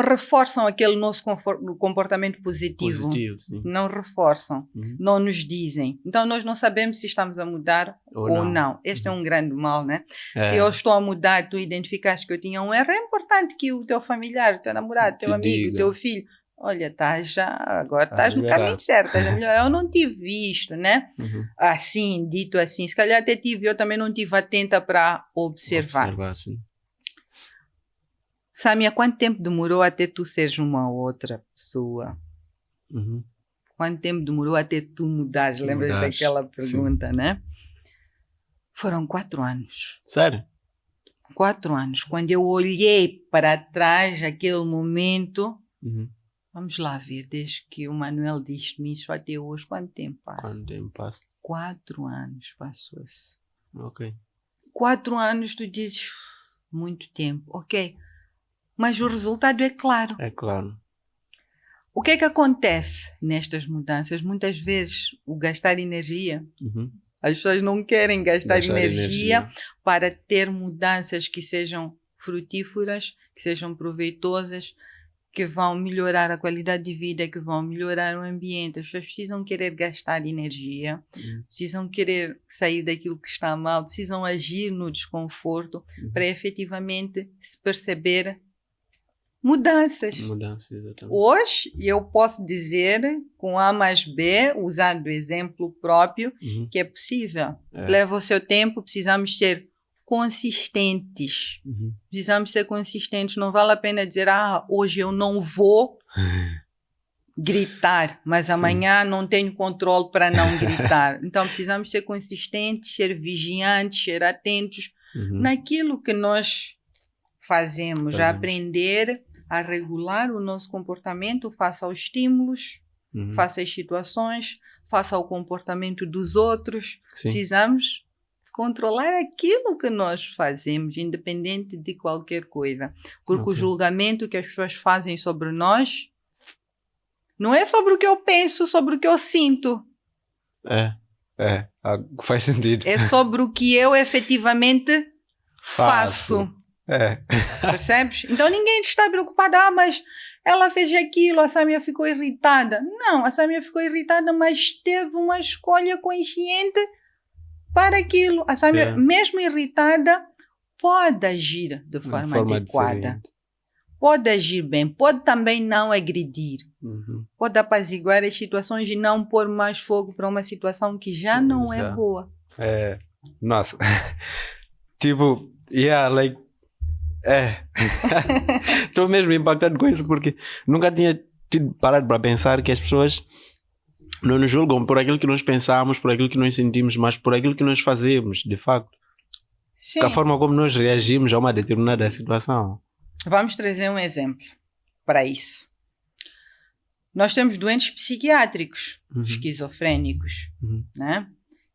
reforçam aquele nosso comportamento positivo. Sim. Não reforçam, não nos dizem. Então nós não sabemos se estamos a mudar ou não. Este é um grande mal, né? Se eu estou a mudar, tu identificaste que eu tinha um erro, é importante que o teu familiar, o teu namorado, o teu amigo, o teu filho, olha, agora estás no caminho certo, estás a melhorar. Eu não tive isto, né? Assim, dito assim. Se calhar até tive, eu também não estive atenta para observar. Sim. Samia, quanto tempo demorou até tu seres uma outra pessoa? Quanto tempo demorou até tu mudares? Lembras daquela pergunta, né? Foram 4 anos. Sério? 4 anos. Quando eu olhei para trás, aquele momento, vamos lá ver, desde que o Manuel disse-me isso até hoje, quanto tempo passa? 4 anos passou-se. Ok. 4 anos, tu dizes, muito tempo, ok. Mas o resultado é claro. É claro. O que é que acontece nestas mudanças? Muitas vezes o gastar energia. As pessoas não querem gastar energia para ter mudanças que sejam frutíferas, que sejam proveitosas, que vão melhorar a qualidade de vida, que vão melhorar o ambiente. As pessoas precisam querer gastar energia, precisam querer sair daquilo que está mal, precisam agir no desconforto para efetivamente se perceber mudanças. Exatamente. Hoje, eu posso dizer, com A mais B, usando o exemplo próprio, que é possível. Leva o seu tempo, precisamos ser consistentes. Precisamos ser consistentes. Não vale a pena dizer, hoje eu não vou gritar, mas amanhã não tenho controle para não gritar. Então, precisamos ser consistentes, ser vigiantes, ser atentos naquilo que nós fazemos. Aprender a regular o nosso comportamento face aos estímulos, face às situações, face ao comportamento dos outros. Precisamos controlar aquilo que nós fazemos, independente de qualquer coisa. Porque o julgamento que as pessoas fazem sobre nós não é sobre o que eu penso, sobre o que eu sinto. Faz sentido. É sobre o que eu efetivamente faço. Percebes? Então ninguém está preocupado, mas ela fez aquilo, a Sâmia ficou irritada. Não, a Sâmia ficou irritada, mas teve uma escolha consciente para aquilo. A Sâmia, mesmo irritada, pode agir de forma adequada. Diferente. Pode agir bem, pode também não agredir. Pode apaziguar as situações e não pôr mais fogo para uma situação que já não é boa. Nossa. Tipo, estou mesmo impactado com isso, porque nunca tinha parado para pensar que as pessoas não nos julgam por aquilo que nós pensamos, por aquilo que nós sentimos, mas por aquilo que nós fazemos, de facto. Sim. A forma como nós reagimos a uma determinada situação. Vamos trazer um exemplo para isso. Nós temos doentes psiquiátricos, esquizofrénicos, né?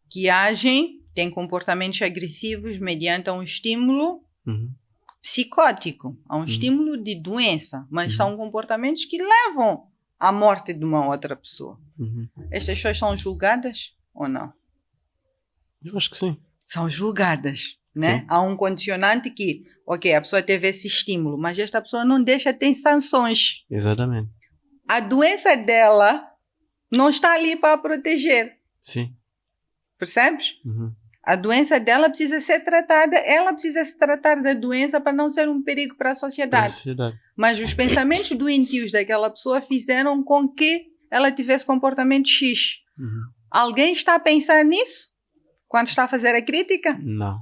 Que agem, têm comportamentos agressivos mediante um estímulo psicótico, a um estímulo de doença, mas são comportamentos que levam à morte de uma outra pessoa. Estas pessoas são julgadas ou não? Eu acho que sim. São julgadas, né? Há um condicionante que, a pessoa teve esse estímulo, mas esta pessoa não deixa ter sanções. Exatamente. A doença dela não está ali para proteger. Sim. Percebes? A doença dela precisa ser tratada, ela precisa se tratar da doença para não ser um perigo para a sociedade. Mas os pensamentos doentios daquela pessoa fizeram com que ela tivesse comportamento X. Alguém está a pensar nisso? Quando está a fazer a crítica? Não.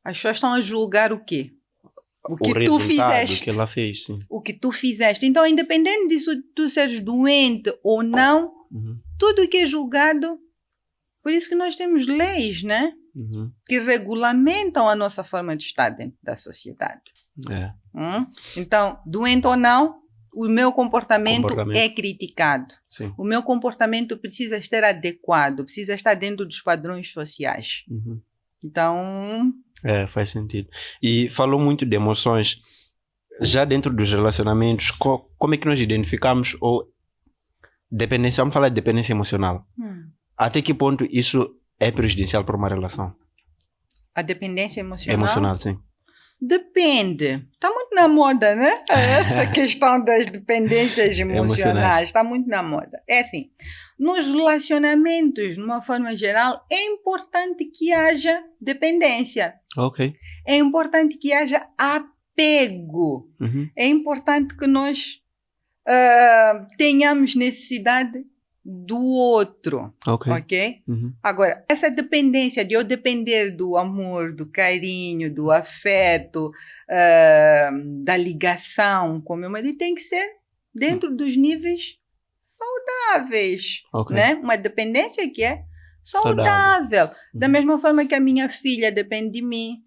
As pessoas estão a julgar o quê? O que tu fizeste. O que ela fez, sim. O que tu fizeste. Então, independente disso, tu seres doente ou não, tudo o que é julgado. Por isso que nós temos leis, né? Que regulamentam a nossa forma de estar dentro da sociedade. Então, doente ou não, o meu comportamento é criticado. Sim. O meu comportamento precisa estar adequado, precisa estar dentro dos padrões sociais. Então... faz sentido. E falou muito de emoções. Já dentro dos relacionamentos, como é que nós identificamos dependência? Vamos falar de dependência emocional. Até que ponto isso é prejudicial para uma relação? A dependência emocional? Emocional, sim. Depende. Está muito na moda, né? Essa questão das dependências emocionais. Está muito na moda. É assim, nos relacionamentos, de uma forma geral, é importante que haja dependência. Ok. É importante que haja apego. É importante que nós tenhamos necessidade do outro, ok? Agora, essa dependência de eu depender do amor, do carinho, do afeto, da ligação com meu marido tem que ser dentro dos níveis saudáveis, né? Uma dependência que é saudável. Da mesma forma que a minha filha depende de mim,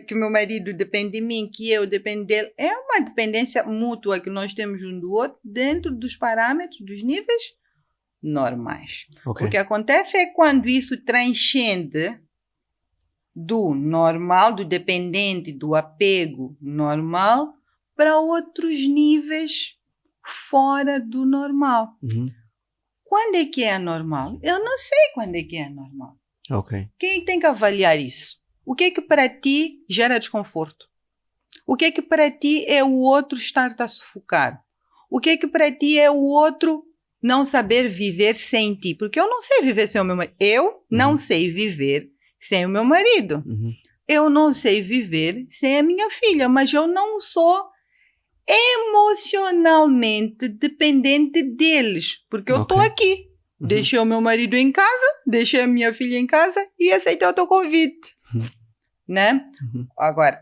que o meu marido depende de mim, que eu dependo dele. É uma dependência mútua que nós temos um do outro dentro dos parâmetros, dos níveis normais. O que acontece é quando isso transcende do normal, do dependente, do apego normal, para outros níveis fora do normal. Quando é que é normal? Eu não sei quando é que é normal. Quem tem que avaliar isso? O que é que para ti gera desconforto? O que é que para ti é o outro estar-te a sufocar? O que é que para ti é o outro não saber viver sem ti? Porque eu não sei viver sem o meu marido. Eu não sei viver sem o meu marido. Eu não sei viver sem a minha filha, mas eu não sou emocionalmente dependente deles, porque eu estou aqui. Deixei o meu marido em casa, deixei a minha filha em casa e aceitei o teu convite. Né? Agora,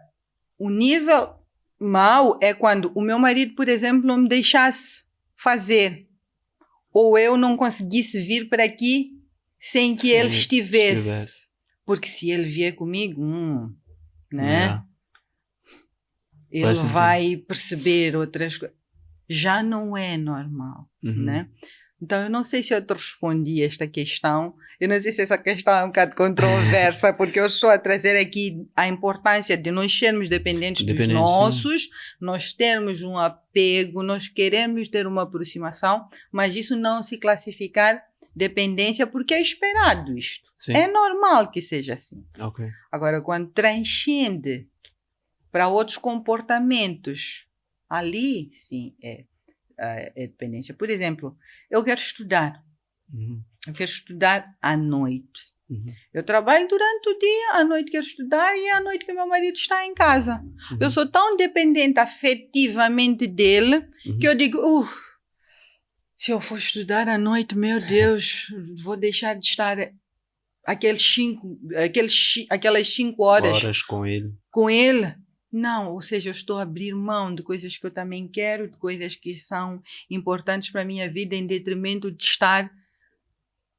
o nível mau é quando o meu marido, por exemplo, não me deixasse fazer, ou eu não conseguisse vir para aqui sem que ele estivesse. Porque se ele vier comigo, né? Ele vai perceber outras coisas. Já não é normal, né? Então, eu não sei se eu te respondi esta questão. Eu não sei se essa questão é um bocado controversa, porque eu estou a trazer aqui a importância de nós sermos dependentes dos nossos, nós termos um apego, nós queremos ter uma aproximação, mas isso não se classificar dependência porque é esperado isto. Sim. É normal que seja assim. Ok. Agora, quando transcende para outros comportamentos, ali sim é dependência. Por exemplo, eu quero estudar. Eu quero estudar à noite. Eu trabalho durante o dia, à noite quero estudar e à noite que meu marido está em casa. Eu sou tão dependente afetivamente dele que eu digo, se eu for estudar à noite, meu Deus, vou deixar de estar aquelas 5 horas com ele. Não, ou seja, eu estou a abrir mão de coisas que eu também quero, de coisas que são importantes para a minha vida, em detrimento de estar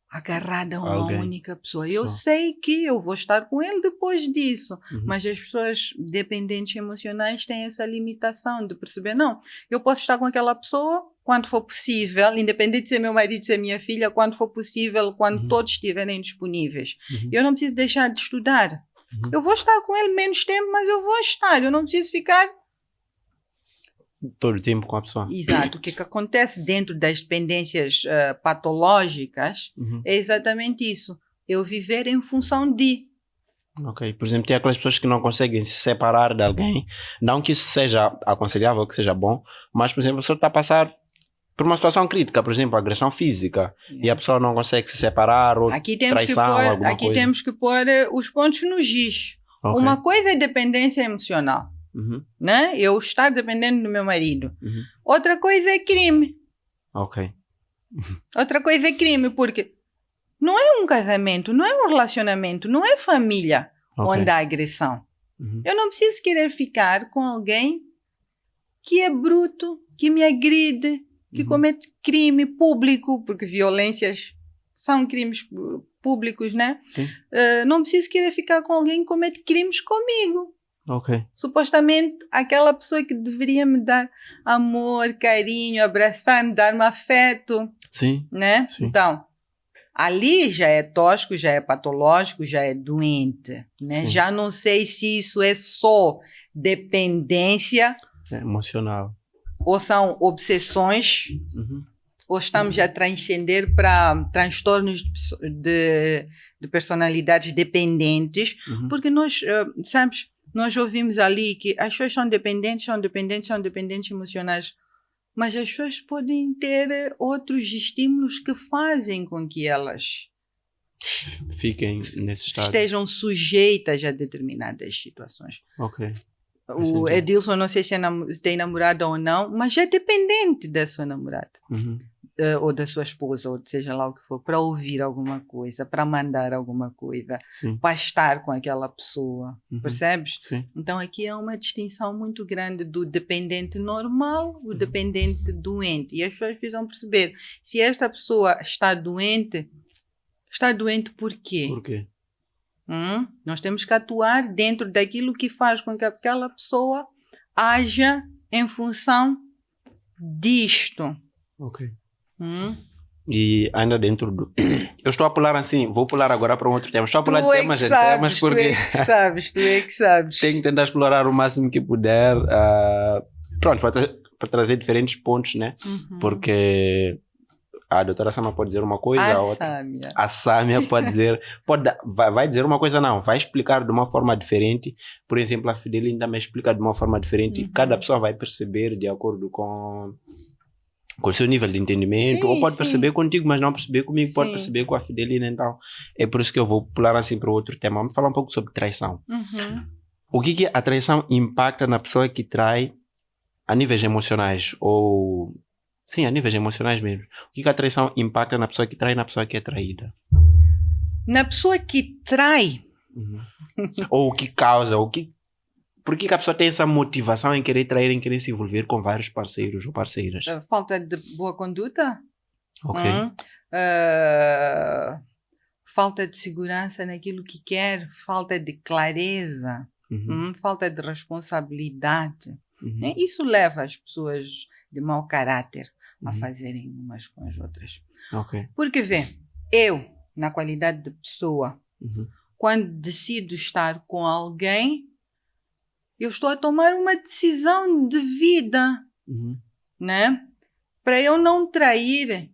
agarrada a uma única pessoa. Eu sei que eu vou estar com ele depois disso, mas as pessoas dependentes emocionais têm essa limitação de perceber, não, eu posso estar com aquela pessoa quando for possível, independente de ser meu marido, de ser minha filha, quando for possível, quando todos estiverem disponíveis. Eu não preciso deixar de estudar. Eu vou estar com ele menos tempo, mas eu vou estar. Eu não preciso ficar todo o tempo com a pessoa. Exato. O que acontece dentro das dependências patológicas é exatamente isso. Eu viver em função de. Ok. Por exemplo, tem aquelas pessoas que não conseguem se separar de alguém. Não que isso seja aconselhável, que seja bom, mas, por exemplo, a pessoa está a passar por uma situação crítica, por exemplo, agressão física, e a pessoa não consegue se separar, ou traição, alguma aqui coisa. temos que pôr os pontos nos is. Okay. Uma coisa é dependência emocional. Né? Eu estar dependendo do meu marido. Outra coisa é crime. Ok. Outra coisa é crime, porque não é um casamento, não é um relacionamento, não é família onde há agressão. Eu não preciso querer ficar com alguém que é bruto, que me agride, que comete crime público, porque violências são crimes públicos, né? Sim. Não preciso querer ficar com alguém que comete crimes comigo. Ok. Supostamente aquela pessoa que deveria me dar amor, carinho, abraçar-me, dar-me afeto. Sim. Né? Sim. Então, ali já é tóxico, já é patológico, já é doente. Né? Sim. Já não sei se isso é só dependência emocional ou são obsessões, ou estamos a transcender para transtornos de personalidades dependentes, porque nós, sabes, nós ouvimos ali que as pessoas são dependentes emocionais, mas as pessoas podem ter outros estímulos que fazem com que elas fiquem nesse estado, estejam sujeitas a determinadas situações. Ok. O Edilson, não sei se tem namorada ou não, mas é dependente da sua namorada. Ou da sua esposa, ou seja lá o que for, para ouvir alguma coisa, para mandar alguma coisa, para estar com aquela pessoa, percebes? Sim. Então aqui é uma distinção muito grande do dependente normal, o dependente doente, e as pessoas precisam perceber, se esta pessoa está doente por quê? Por quê? Nós temos que atuar dentro daquilo que faz com que aquela pessoa haja em função disto. Ok. E ainda dentro do... Eu estou a pular assim, vou pular agora para um outro tema. Estou a pular de temas em temas porque... Tu é que sabes. Tenho que tentar explorar o máximo que puder. Pronto, para trazer diferentes pontos, né? Porque a doutora Sama pode dizer uma coisa, a Sâmia pode dizer... vai dizer uma coisa, não. Vai explicar de uma forma diferente. Por exemplo, a Fideline também explica de uma forma diferente. Cada pessoa vai perceber de acordo com o seu nível de entendimento, ou pode perceber contigo, mas não perceber comigo, pode perceber com a Fidelina. Então, é por isso que eu vou pular assim para outro tema. Vamos falar um pouco sobre traição. O que a traição impacta na pessoa que trai a níveis emocionais? Ou... Sim, a níveis emocionais mesmo. O que a traição impacta na pessoa que trai e na pessoa que é traída? Na pessoa que trai? Ou o que causa, por que a pessoa tem essa motivação em querer trair, em querer se envolver com vários parceiros ou parceiras? Falta de boa conduta. Ok. Falta de segurança naquilo que quer. Falta de clareza. Falta de responsabilidade. Isso leva as pessoas de mau caráter a fazerem umas com as outras. Ok. Porque vê, eu, na qualidade de pessoa, quando decido estar com alguém, eu estou a tomar uma decisão de vida, né? Para eu não trair,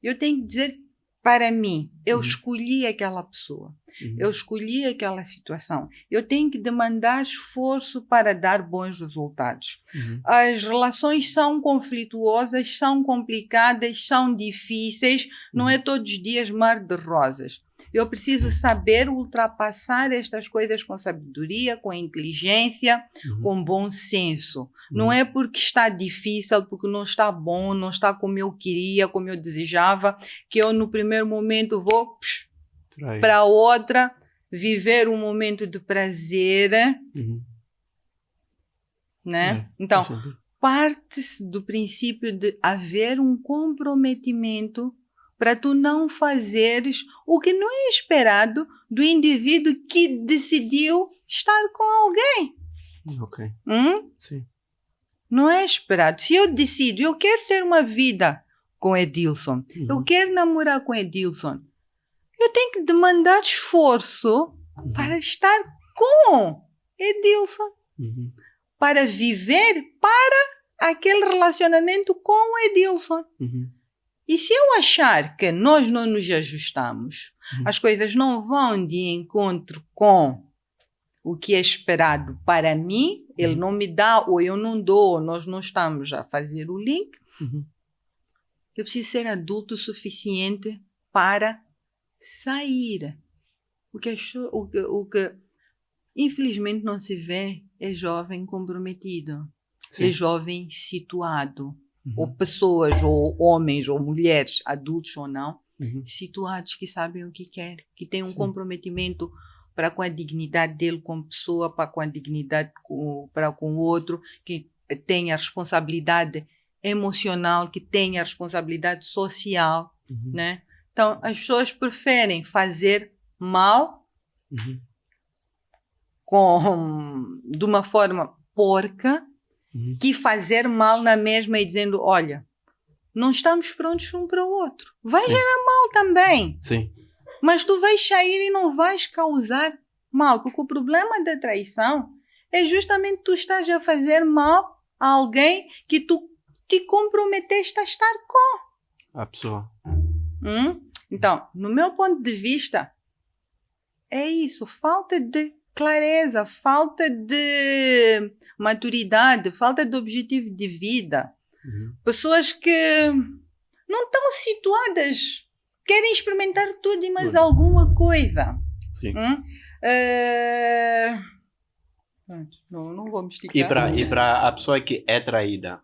eu tenho que dizer para mim, eu escolhi aquela pessoa, eu escolhi aquela situação, eu tenho que demandar esforço para dar bons resultados. As relações são conflituosas, são complicadas, são difíceis, não é todos os dias mar de rosas. Eu preciso saber ultrapassar estas coisas com sabedoria, com inteligência, com bom senso. Não é porque está difícil, porque não está bom, não está como eu queria, como eu desejava, que eu no primeiro momento vou para outra, viver um momento de prazer. Né? Então, parte-se do princípio de haver um comprometimento para tu não fazeres o que não é esperado do indivíduo que decidiu estar com alguém. Ok. Sim. Não é esperado. Se eu decido, eu quero ter uma vida com Edilson, eu quero namorar com Edilson, eu tenho que demandar esforço para estar com Edilson, para viver para aquele relacionamento com o Edilson. E se eu achar que nós não nos ajustamos, as coisas não vão de encontro com o que é esperado para mim, ele não me dá, ou eu não dou, ou nós não estamos a fazer o link, eu preciso ser adulto o suficiente para sair. O que infelizmente não se vê é jovem comprometido, é jovem situado. Ou pessoas, ou homens, ou mulheres, adultos ou não, situados que sabem o que querem, que têm um comprometimento para com a dignidade dele como pessoa, para com a dignidade para com o outro, que tem a responsabilidade emocional, que tem a responsabilidade social, né? Então, as pessoas preferem fazer mal de uma forma porca, que fazer mal na mesma e dizendo, olha, não estamos prontos um para o outro. Vai gerar mal também. Sim. Mas tu vais sair e não vais causar mal, porque o problema da traição é justamente tu estás a fazer mal a alguém que tu te comprometeste a estar com. A pessoa. Então, no meu ponto de vista, é isso, falta de clareza, falta de maturidade, falta de objetivo de vida. Pessoas que não estão situadas, querem experimentar tudo e mais alguma coisa. Sim. Não vou me esticar. E para a pessoa que é traída?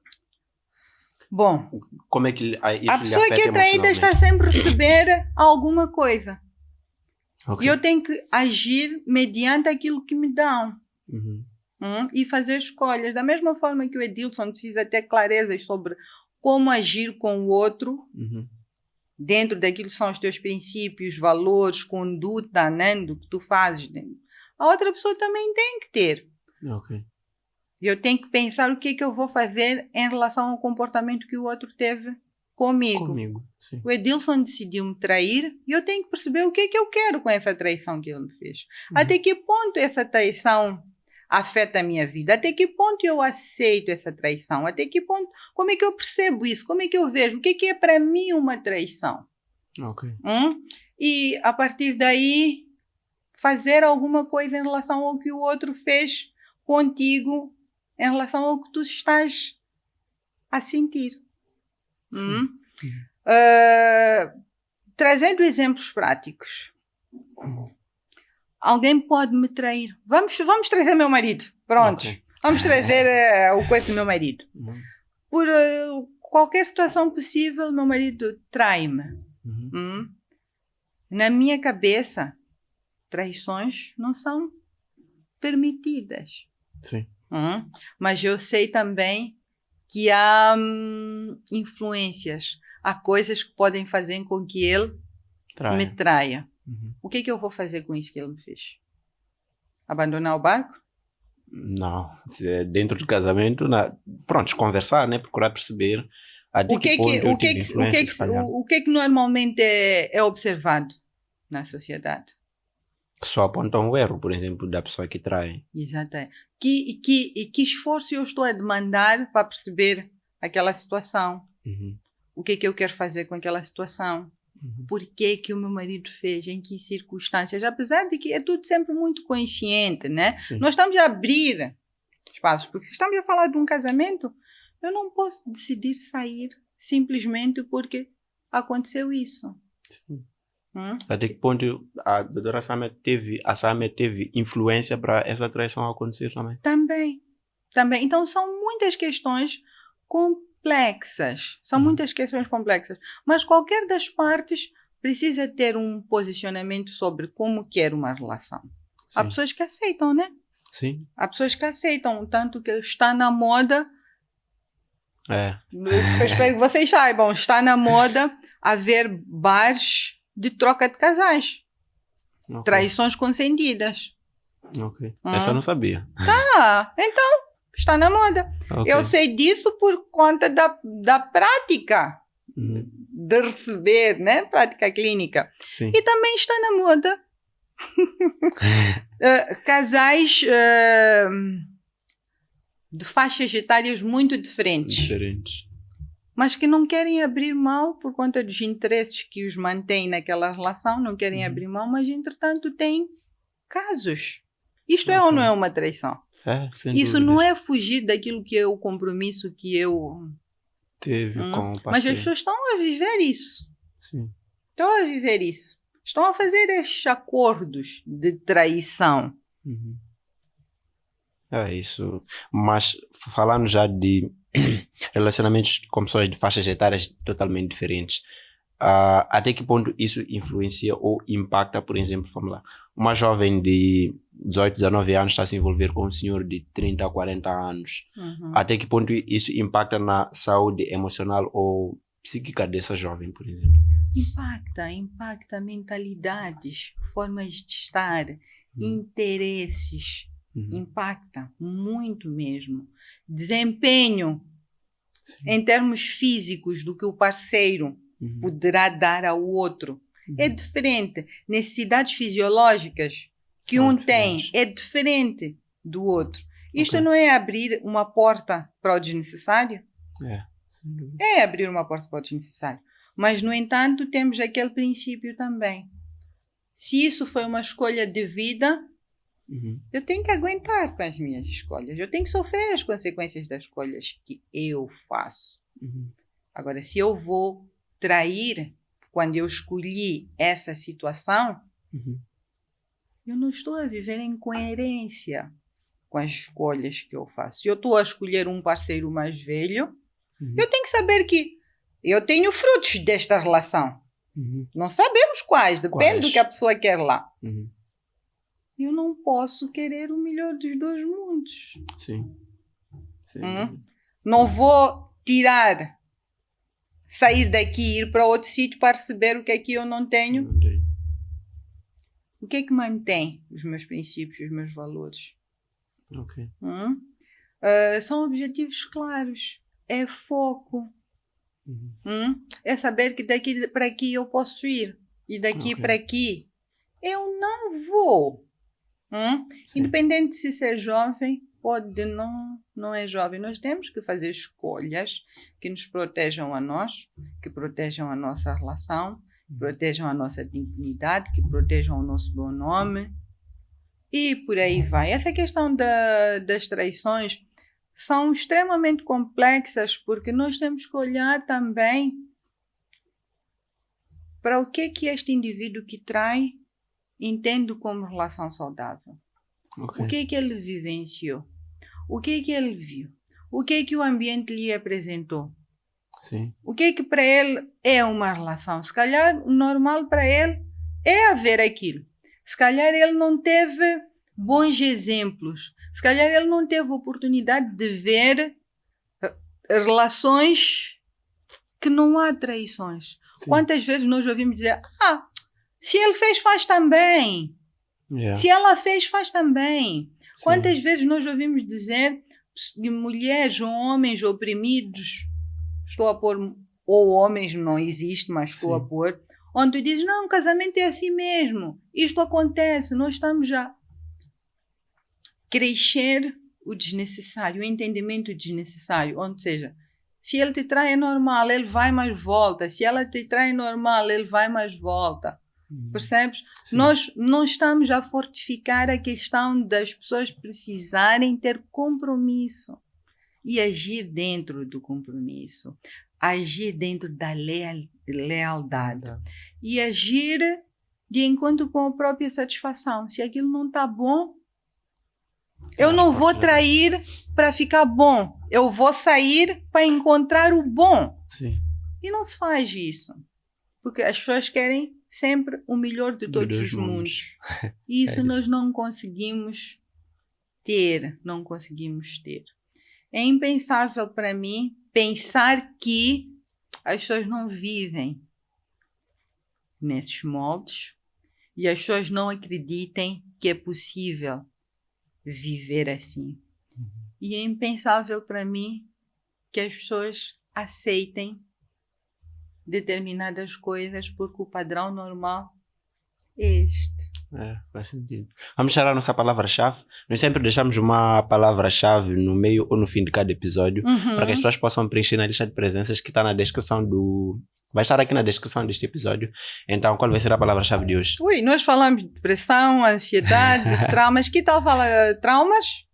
Bom, como é que isso a pessoa que é traída está sempre a receber alguma coisa. E eu tenho que agir mediante aquilo que me dão. E fazer escolhas. Da mesma forma que o Edilson precisa ter clarezas sobre como agir com o outro, dentro daquilo que são os teus princípios, valores, conduta, né, do que tu fazes. A outra pessoa também tem que ter. Eu tenho que pensar o que é que eu vou fazer em relação ao comportamento que o outro teve comigo. Sim. O Edilson decidiu me trair e eu tenho que perceber o que é que eu quero com essa traição que ele me fez. Até que ponto essa traição afeta a minha vida? Até que ponto eu aceito essa traição? Até que ponto? Como é que eu percebo isso? Como é que eu vejo? O que é para mim uma traição? E a partir daí fazer alguma coisa em relação ao que o outro fez contigo, em relação ao que tu estás a sentir. Trazendo exemplos práticos. Alguém pode me trair. Vamos trazer meu marido. Pronto. Vamos trazer o coisa do meu marido. Por qualquer situação possível, meu marido trai-me. Na minha cabeça, traições não são permitidas. Sim. Mas eu sei também que há influências, há coisas que podem fazer com que ele me traia. O que é que eu vou fazer com isso que ele me fez? Abandonar o barco? Não. Se é dentro do casamento, pronto, conversar, né? Procurar perceber até que ponto o que é que normalmente é observado na sociedade? Só apontam um erro, por exemplo, da pessoa que trai. Exatamente. Que esforço eu estou a demandar para perceber aquela situação? O que é que eu quero fazer com aquela situação? Por que o meu marido fez, em que circunstâncias, apesar de que é tudo sempre muito consciente, né? Sim. Nós estamos a abrir espaços, porque se estamos a falar de um casamento, eu não posso decidir sair simplesmente porque aconteceu isso. Sim. Até que ponto a doutora Samia teve influência para essa traição acontecer também? Também. Então são muitas questões complexas. Mas qualquer das partes precisa ter um posicionamento sobre como quer uma relação. Sim. Há pessoas que aceitam, né? Sim. Há pessoas que aceitam, tanto que está na moda. Eu espero que vocês saibam, está na moda haver bares de troca de casais. Okay. Traições consentidas. Ok. Essa eu não sabia. Tá, então, está na moda. Okay. Eu sei disso por conta da prática de receber, né? Prática clínica. Sim. E também está na moda casais de faixas etárias muito diferentes. Mas que não querem abrir mão por conta dos interesses que os mantêm naquela relação, não querem abrir mão, mas entretanto têm casos. Isto é ou não é uma traição? Isso dúvidas. Não é fugir daquilo que é o compromisso que eu teve com o parceiro. Mas as pessoas estão a viver isso. Sim. Estão a viver isso. Estão a fazer estes acordos de traição. É isso. Mas falando já de relacionamentos com pessoas de faixas etárias totalmente diferentes, até que ponto isso influencia ou impacta, por exemplo, vamos lá, uma jovem de 18, 19 anos está a se envolver com um senhor de 30, 40 anos. Até que ponto isso impacta na saúde emocional ou psíquica dessa jovem, por exemplo? Impacta mentalidades, formas de estar, interesses. Impacta muito mesmo. Desempenho em termos físicos do que o parceiro poderá dar ao outro é diferente. Necessidades fisiológicas que um tem é diferente do outro. Isto não é abrir uma porta para o desnecessário? É abrir uma porta para o desnecessário. Mas, no entanto, temos aquele princípio também. Se isso foi uma escolha de vida, eu tenho que aguentar com as minhas escolhas. Eu tenho que sofrer as consequências das escolhas que eu faço. Agora, se eu vou trair quando eu escolhi essa situação, eu não estou a viver em coerência com as escolhas que eu faço. Se eu estou a escolher um parceiro mais velho, eu tenho que saber que eu tenho frutos desta relação. Não sabemos quais, depende do que a pessoa quer lá. Eu não posso querer o melhor dos dois mundos. Sim. Não vou sair daqui e ir para outro sítio para receber o que aqui eu não tenho. O que é que mantém os meus princípios, os meus valores? São objetivos claros. É foco. É saber que daqui para aqui eu posso ir. E daqui para aqui eu não vou. Independente de se é jovem ou de não é jovem. Nós temos que fazer escolhas que nos protejam a nós, que protejam a nossa relação, que protejam a nossa dignidade, que protejam o nosso bom nome. E por aí vai. Essa questão das traições são extremamente complexas, porque nós temos que olhar também para o que este indivíduo que trai entende como relação saudável. O que ele vivenciou? O que ele viu? O que o ambiente lhe apresentou? Sim. O que para ele é uma relação? Se calhar o normal para ele é haver aquilo. Se calhar ele não teve bons exemplos. Se calhar ele não teve oportunidade de ver relações que não há traições. Sim. Quantas vezes nós ouvimos dizer, se ele fez, faz também. Se ela fez, faz também. Sim. Quantas vezes nós ouvimos dizer de mulheres ou homens oprimidos, estou a pôr, ou homens, não existe, mas estou a pôr, onde tu dizes, não, o casamento é assim mesmo, isto acontece, nós estamos a crescer o desnecessário, o entendimento desnecessário, onde seja, Se ele te trai é normal, ele vai mais volta. Se ela te trai é normal, ele vai mais volta. Percebes? Sim. Nós não estamos a fortificar a questão das pessoas precisarem ter compromisso e agir dentro do compromisso, agir dentro da lealdade e agir de encontro com a própria satisfação. Se aquilo não está bom, eu não vou trair para ficar bom. Eu vou sair para encontrar o bom. Sim. E não se faz isso. Porque as pessoas querem sempre o melhor de todos os mundos. E isso nós não conseguimos ter. Não conseguimos ter. É impensável para mim pensar que as pessoas não vivem nesses moldes e as pessoas não acreditem que é possível viver assim. E é impensável para mim que as pessoas aceitem determinadas coisas porque o padrão normal é este. Faz sentido. Vamos tirar a nossa palavra-chave. Nós sempre deixamos uma palavra-chave no meio ou no fim de cada episódio para que as pessoas possam preencher na lista de presenças que está na descrição do... Vai estar aqui na descrição deste episódio. Então, qual vai ser a palavra-chave de hoje? Nós falamos de depressão, ansiedade, traumas. Que tal falar traumas?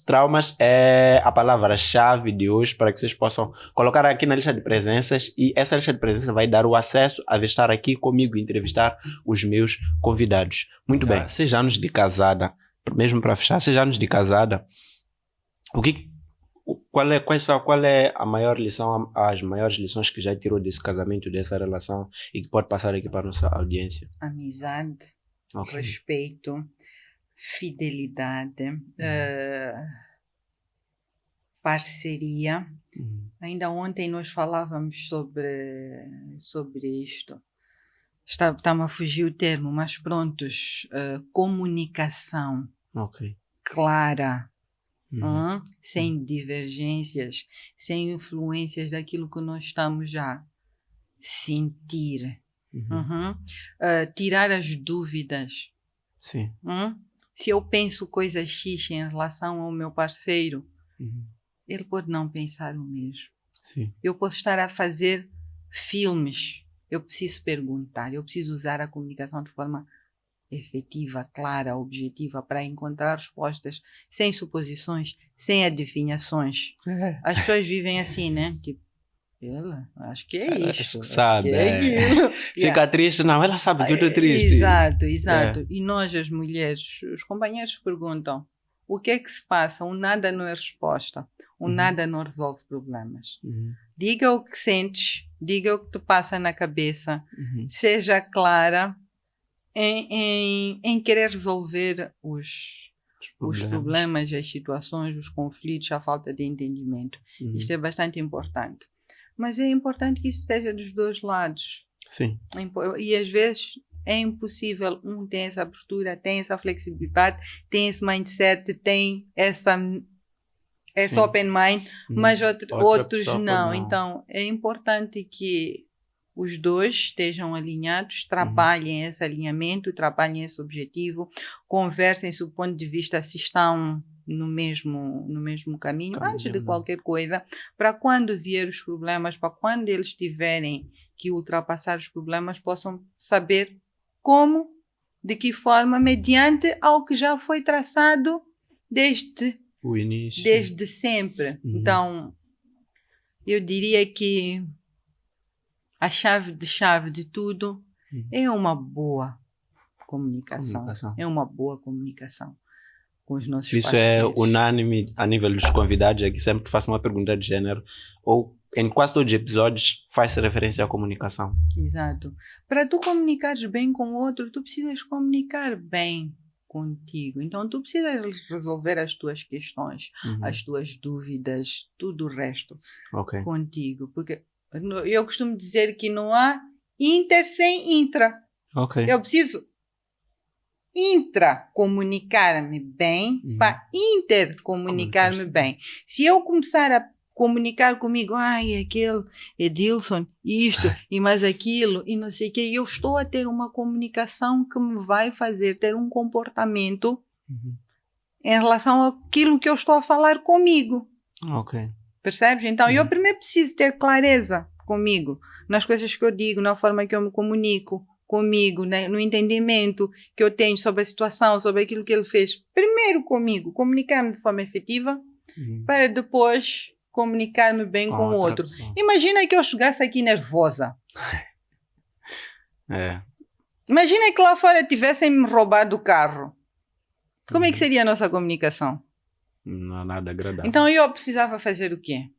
Traumas é a palavra-chave de hoje para que vocês possam colocar aqui na lista de presenças e essa lista de presenças vai dar o acesso a estar aqui comigo e entrevistar os meus convidados. Muito bem, 6 anos de casada, mesmo para fechar, 6 anos de casada, qual é a maior lição, as maiores lições que já tirou desse casamento, dessa relação e que pode passar aqui para a nossa audiência? Amizade, respeito, fidelidade, parceria. Ainda ontem nós falávamos sobre isto. Está-me a fugir o termo, mas prontos. Comunicação clara, sem divergências, sem influências daquilo que nós estamos a sentir. Tirar as dúvidas. Sim. Se eu penso coisa X em relação ao meu parceiro, ele pode não pensar o mesmo. Sim. Eu posso estar a fazer filmes. Eu preciso perguntar. Eu preciso usar a comunicação de forma efetiva, clara, objetiva, para encontrar respostas sem suposições, sem adivinhações. As pessoas vivem assim, né? Tipo, acho que é isto. Sabe, Fica triste, não, ela sabe que eu estou triste. Exato. E nós, as mulheres, os companheiros perguntam: o que é que se passa? O nada não é resposta. O nada não resolve problemas. Diga o que sentes, diga o que te passa na cabeça. Seja clara em querer resolver os problemas, as situações, os conflitos, a falta de entendimento. Isto é bastante importante. Mas é importante que isso esteja dos dois lados. Sim. E às vezes é impossível. Um tem essa abertura, tem essa flexibilidade, tem esse mindset, tem essa open mind, mas outros não. Então é importante que os dois estejam alinhados, trabalhem esse alinhamento, trabalhem esse objetivo, conversem do ponto de vista se estão no mesmo caminho, antes de qualquer coisa, para quando vier os problemas, para quando eles tiverem que ultrapassar os problemas, possam saber como, de que forma, mediante ao que já foi traçado desde o início, desde sempre. Então, eu diria que a chave de tudo é uma boa comunicação. É uma boa comunicação com os nossos Isso parceiros. É unânime a nível dos convidados aqui, sempre que faço uma pergunta de gênero, ou em quase todos os episódios, faz referência à comunicação. Exato. Para tu comunicares bem com o outro, tu precisas comunicar bem contigo. Então, tu precisas resolver as tuas questões, as tuas dúvidas, tudo o resto contigo. Porque eu costumo dizer que não há inter sem intra. Eu preciso intracomunicar-me bem para intercomunicar-me bem. Se eu começar a comunicar comigo, aquele Edilson, isto e mais aquilo, e não sei o que, eu estou a ter uma comunicação que me vai fazer ter um comportamento em relação àquilo que eu estou a falar comigo. Percebes? Então, eu primeiro preciso ter clareza comigo, nas coisas que eu digo, na forma que eu me comunico comigo, né? No entendimento que eu tenho sobre a situação, sobre aquilo que ele fez. Primeiro comigo, comunicar-me de forma efetiva, para depois comunicar-me bem com o outro. Pessoa. Imagina que eu chegasse aqui nervosa. É. Imagina que lá fora tivessem me roubado o carro. Como é que seria a nossa comunicação? Não é nada agradável. Então eu precisava fazer o quê?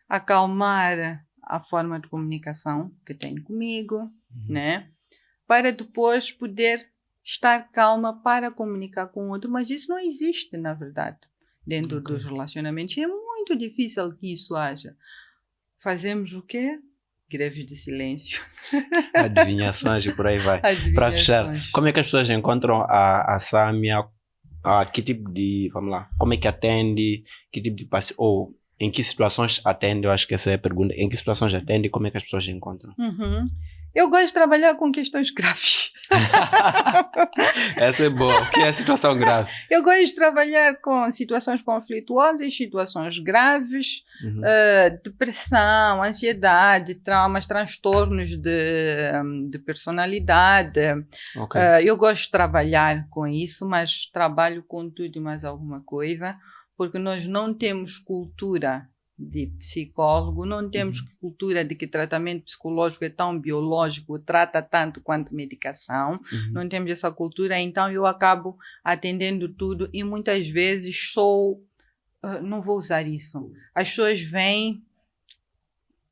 Acalmar a forma de comunicação que tenho comigo, né? Para depois poder estar calma para comunicar com o outro. Mas isso não existe, na verdade, dentro dos relacionamentos. É muito difícil que isso haja. Fazemos o quê? Greves de silêncio. Adivinhações e por aí vai. Para fechar, como é que as pessoas encontram a Sâmia? Que tipo de, vamos lá, como é que atende? Que tipo de passe, ou em que situações atende? Eu acho que essa é a pergunta. Em que situações atende e como é que as pessoas encontram? Eu gosto de trabalhar com questões graves. Essa é boa. O que é a situação grave? Eu gosto de trabalhar com situações conflituosas, situações graves, depressão, ansiedade, traumas, transtornos de personalidade. Eu gosto de trabalhar com isso, mas trabalho com tudo e mais alguma coisa, porque nós não temos cultura de psicólogo, não temos cultura de que tratamento psicológico é tão biológico, trata tanto quanto medicação, não temos essa cultura, então eu acabo atendendo tudo e muitas vezes não vou usar isso, as pessoas vêm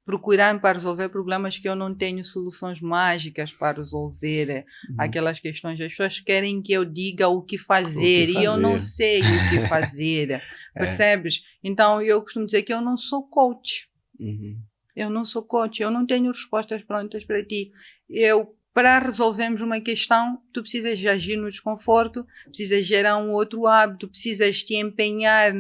procurar para resolver problemas que eu não tenho soluções mágicas para resolver aquelas questões. As pessoas querem que eu diga o que fazer e eu não sei o que fazer. Percebes? Então, eu costumo dizer que eu não sou coach. Eu não sou coach. Eu não tenho respostas prontas para ti. Para resolvermos uma questão, tu precisas de agir no desconforto, precisas gerar um outro hábito, precisas te empenhar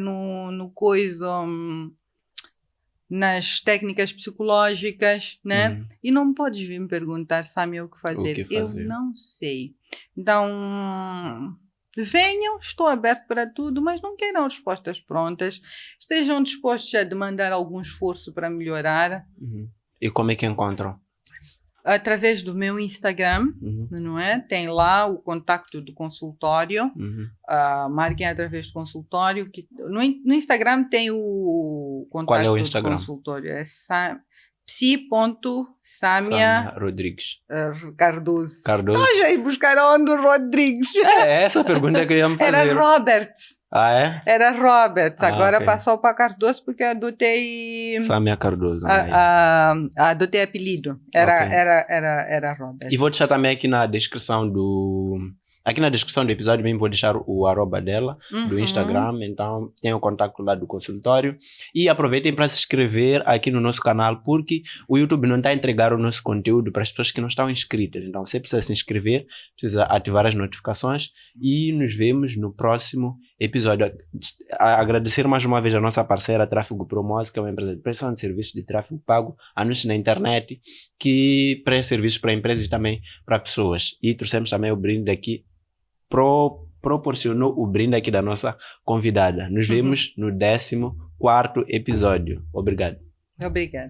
nas técnicas psicológicas, né? E não podes vir me perguntar, Sâmia, o que fazer. Eu não sei. Então, venham, estou aberto para tudo, mas não queiram respostas prontas. Estejam dispostos a demandar algum esforço para melhorar. E como é que encontram? Através do meu Instagram, não é? Tem lá o contacto do consultório. Marquem através do consultório. No Instagram tem o contacto. Qual é o Instagram? Do consultório. É psi.samia Rodrigues. Cardoso. Nós já ir buscar onde o Rodrigues. Essa pergunta que eu ia me fazer. Era Roberts. É? Era Roberts. Agora passou para Cardoso porque eu adotei... Sâmia Cardoso. Adotei apelido. Era Roberts. E vou deixar também aqui na descrição do episódio mesmo, vou deixar o @ dela, do Instagram, então tem o contato lá do consultório. E aproveitem para se inscrever aqui no nosso canal, porque o YouTube não está a entregar o nosso conteúdo para as pessoas que não estão inscritas. Então você precisa se inscrever, precisa ativar as notificações e nos vemos no próximo episódio. Agradecer mais uma vez a nossa parceira Tráfego Promose, que é uma empresa de prestação de serviços de tráfego pago, anúncios na internet, que presta serviços para empresas e também para pessoas. E trouxemos também o brinde aqui, proporcionou o brinde aqui da nossa convidada. Nos vemos no 14º episódio. Obrigado. Obrigada.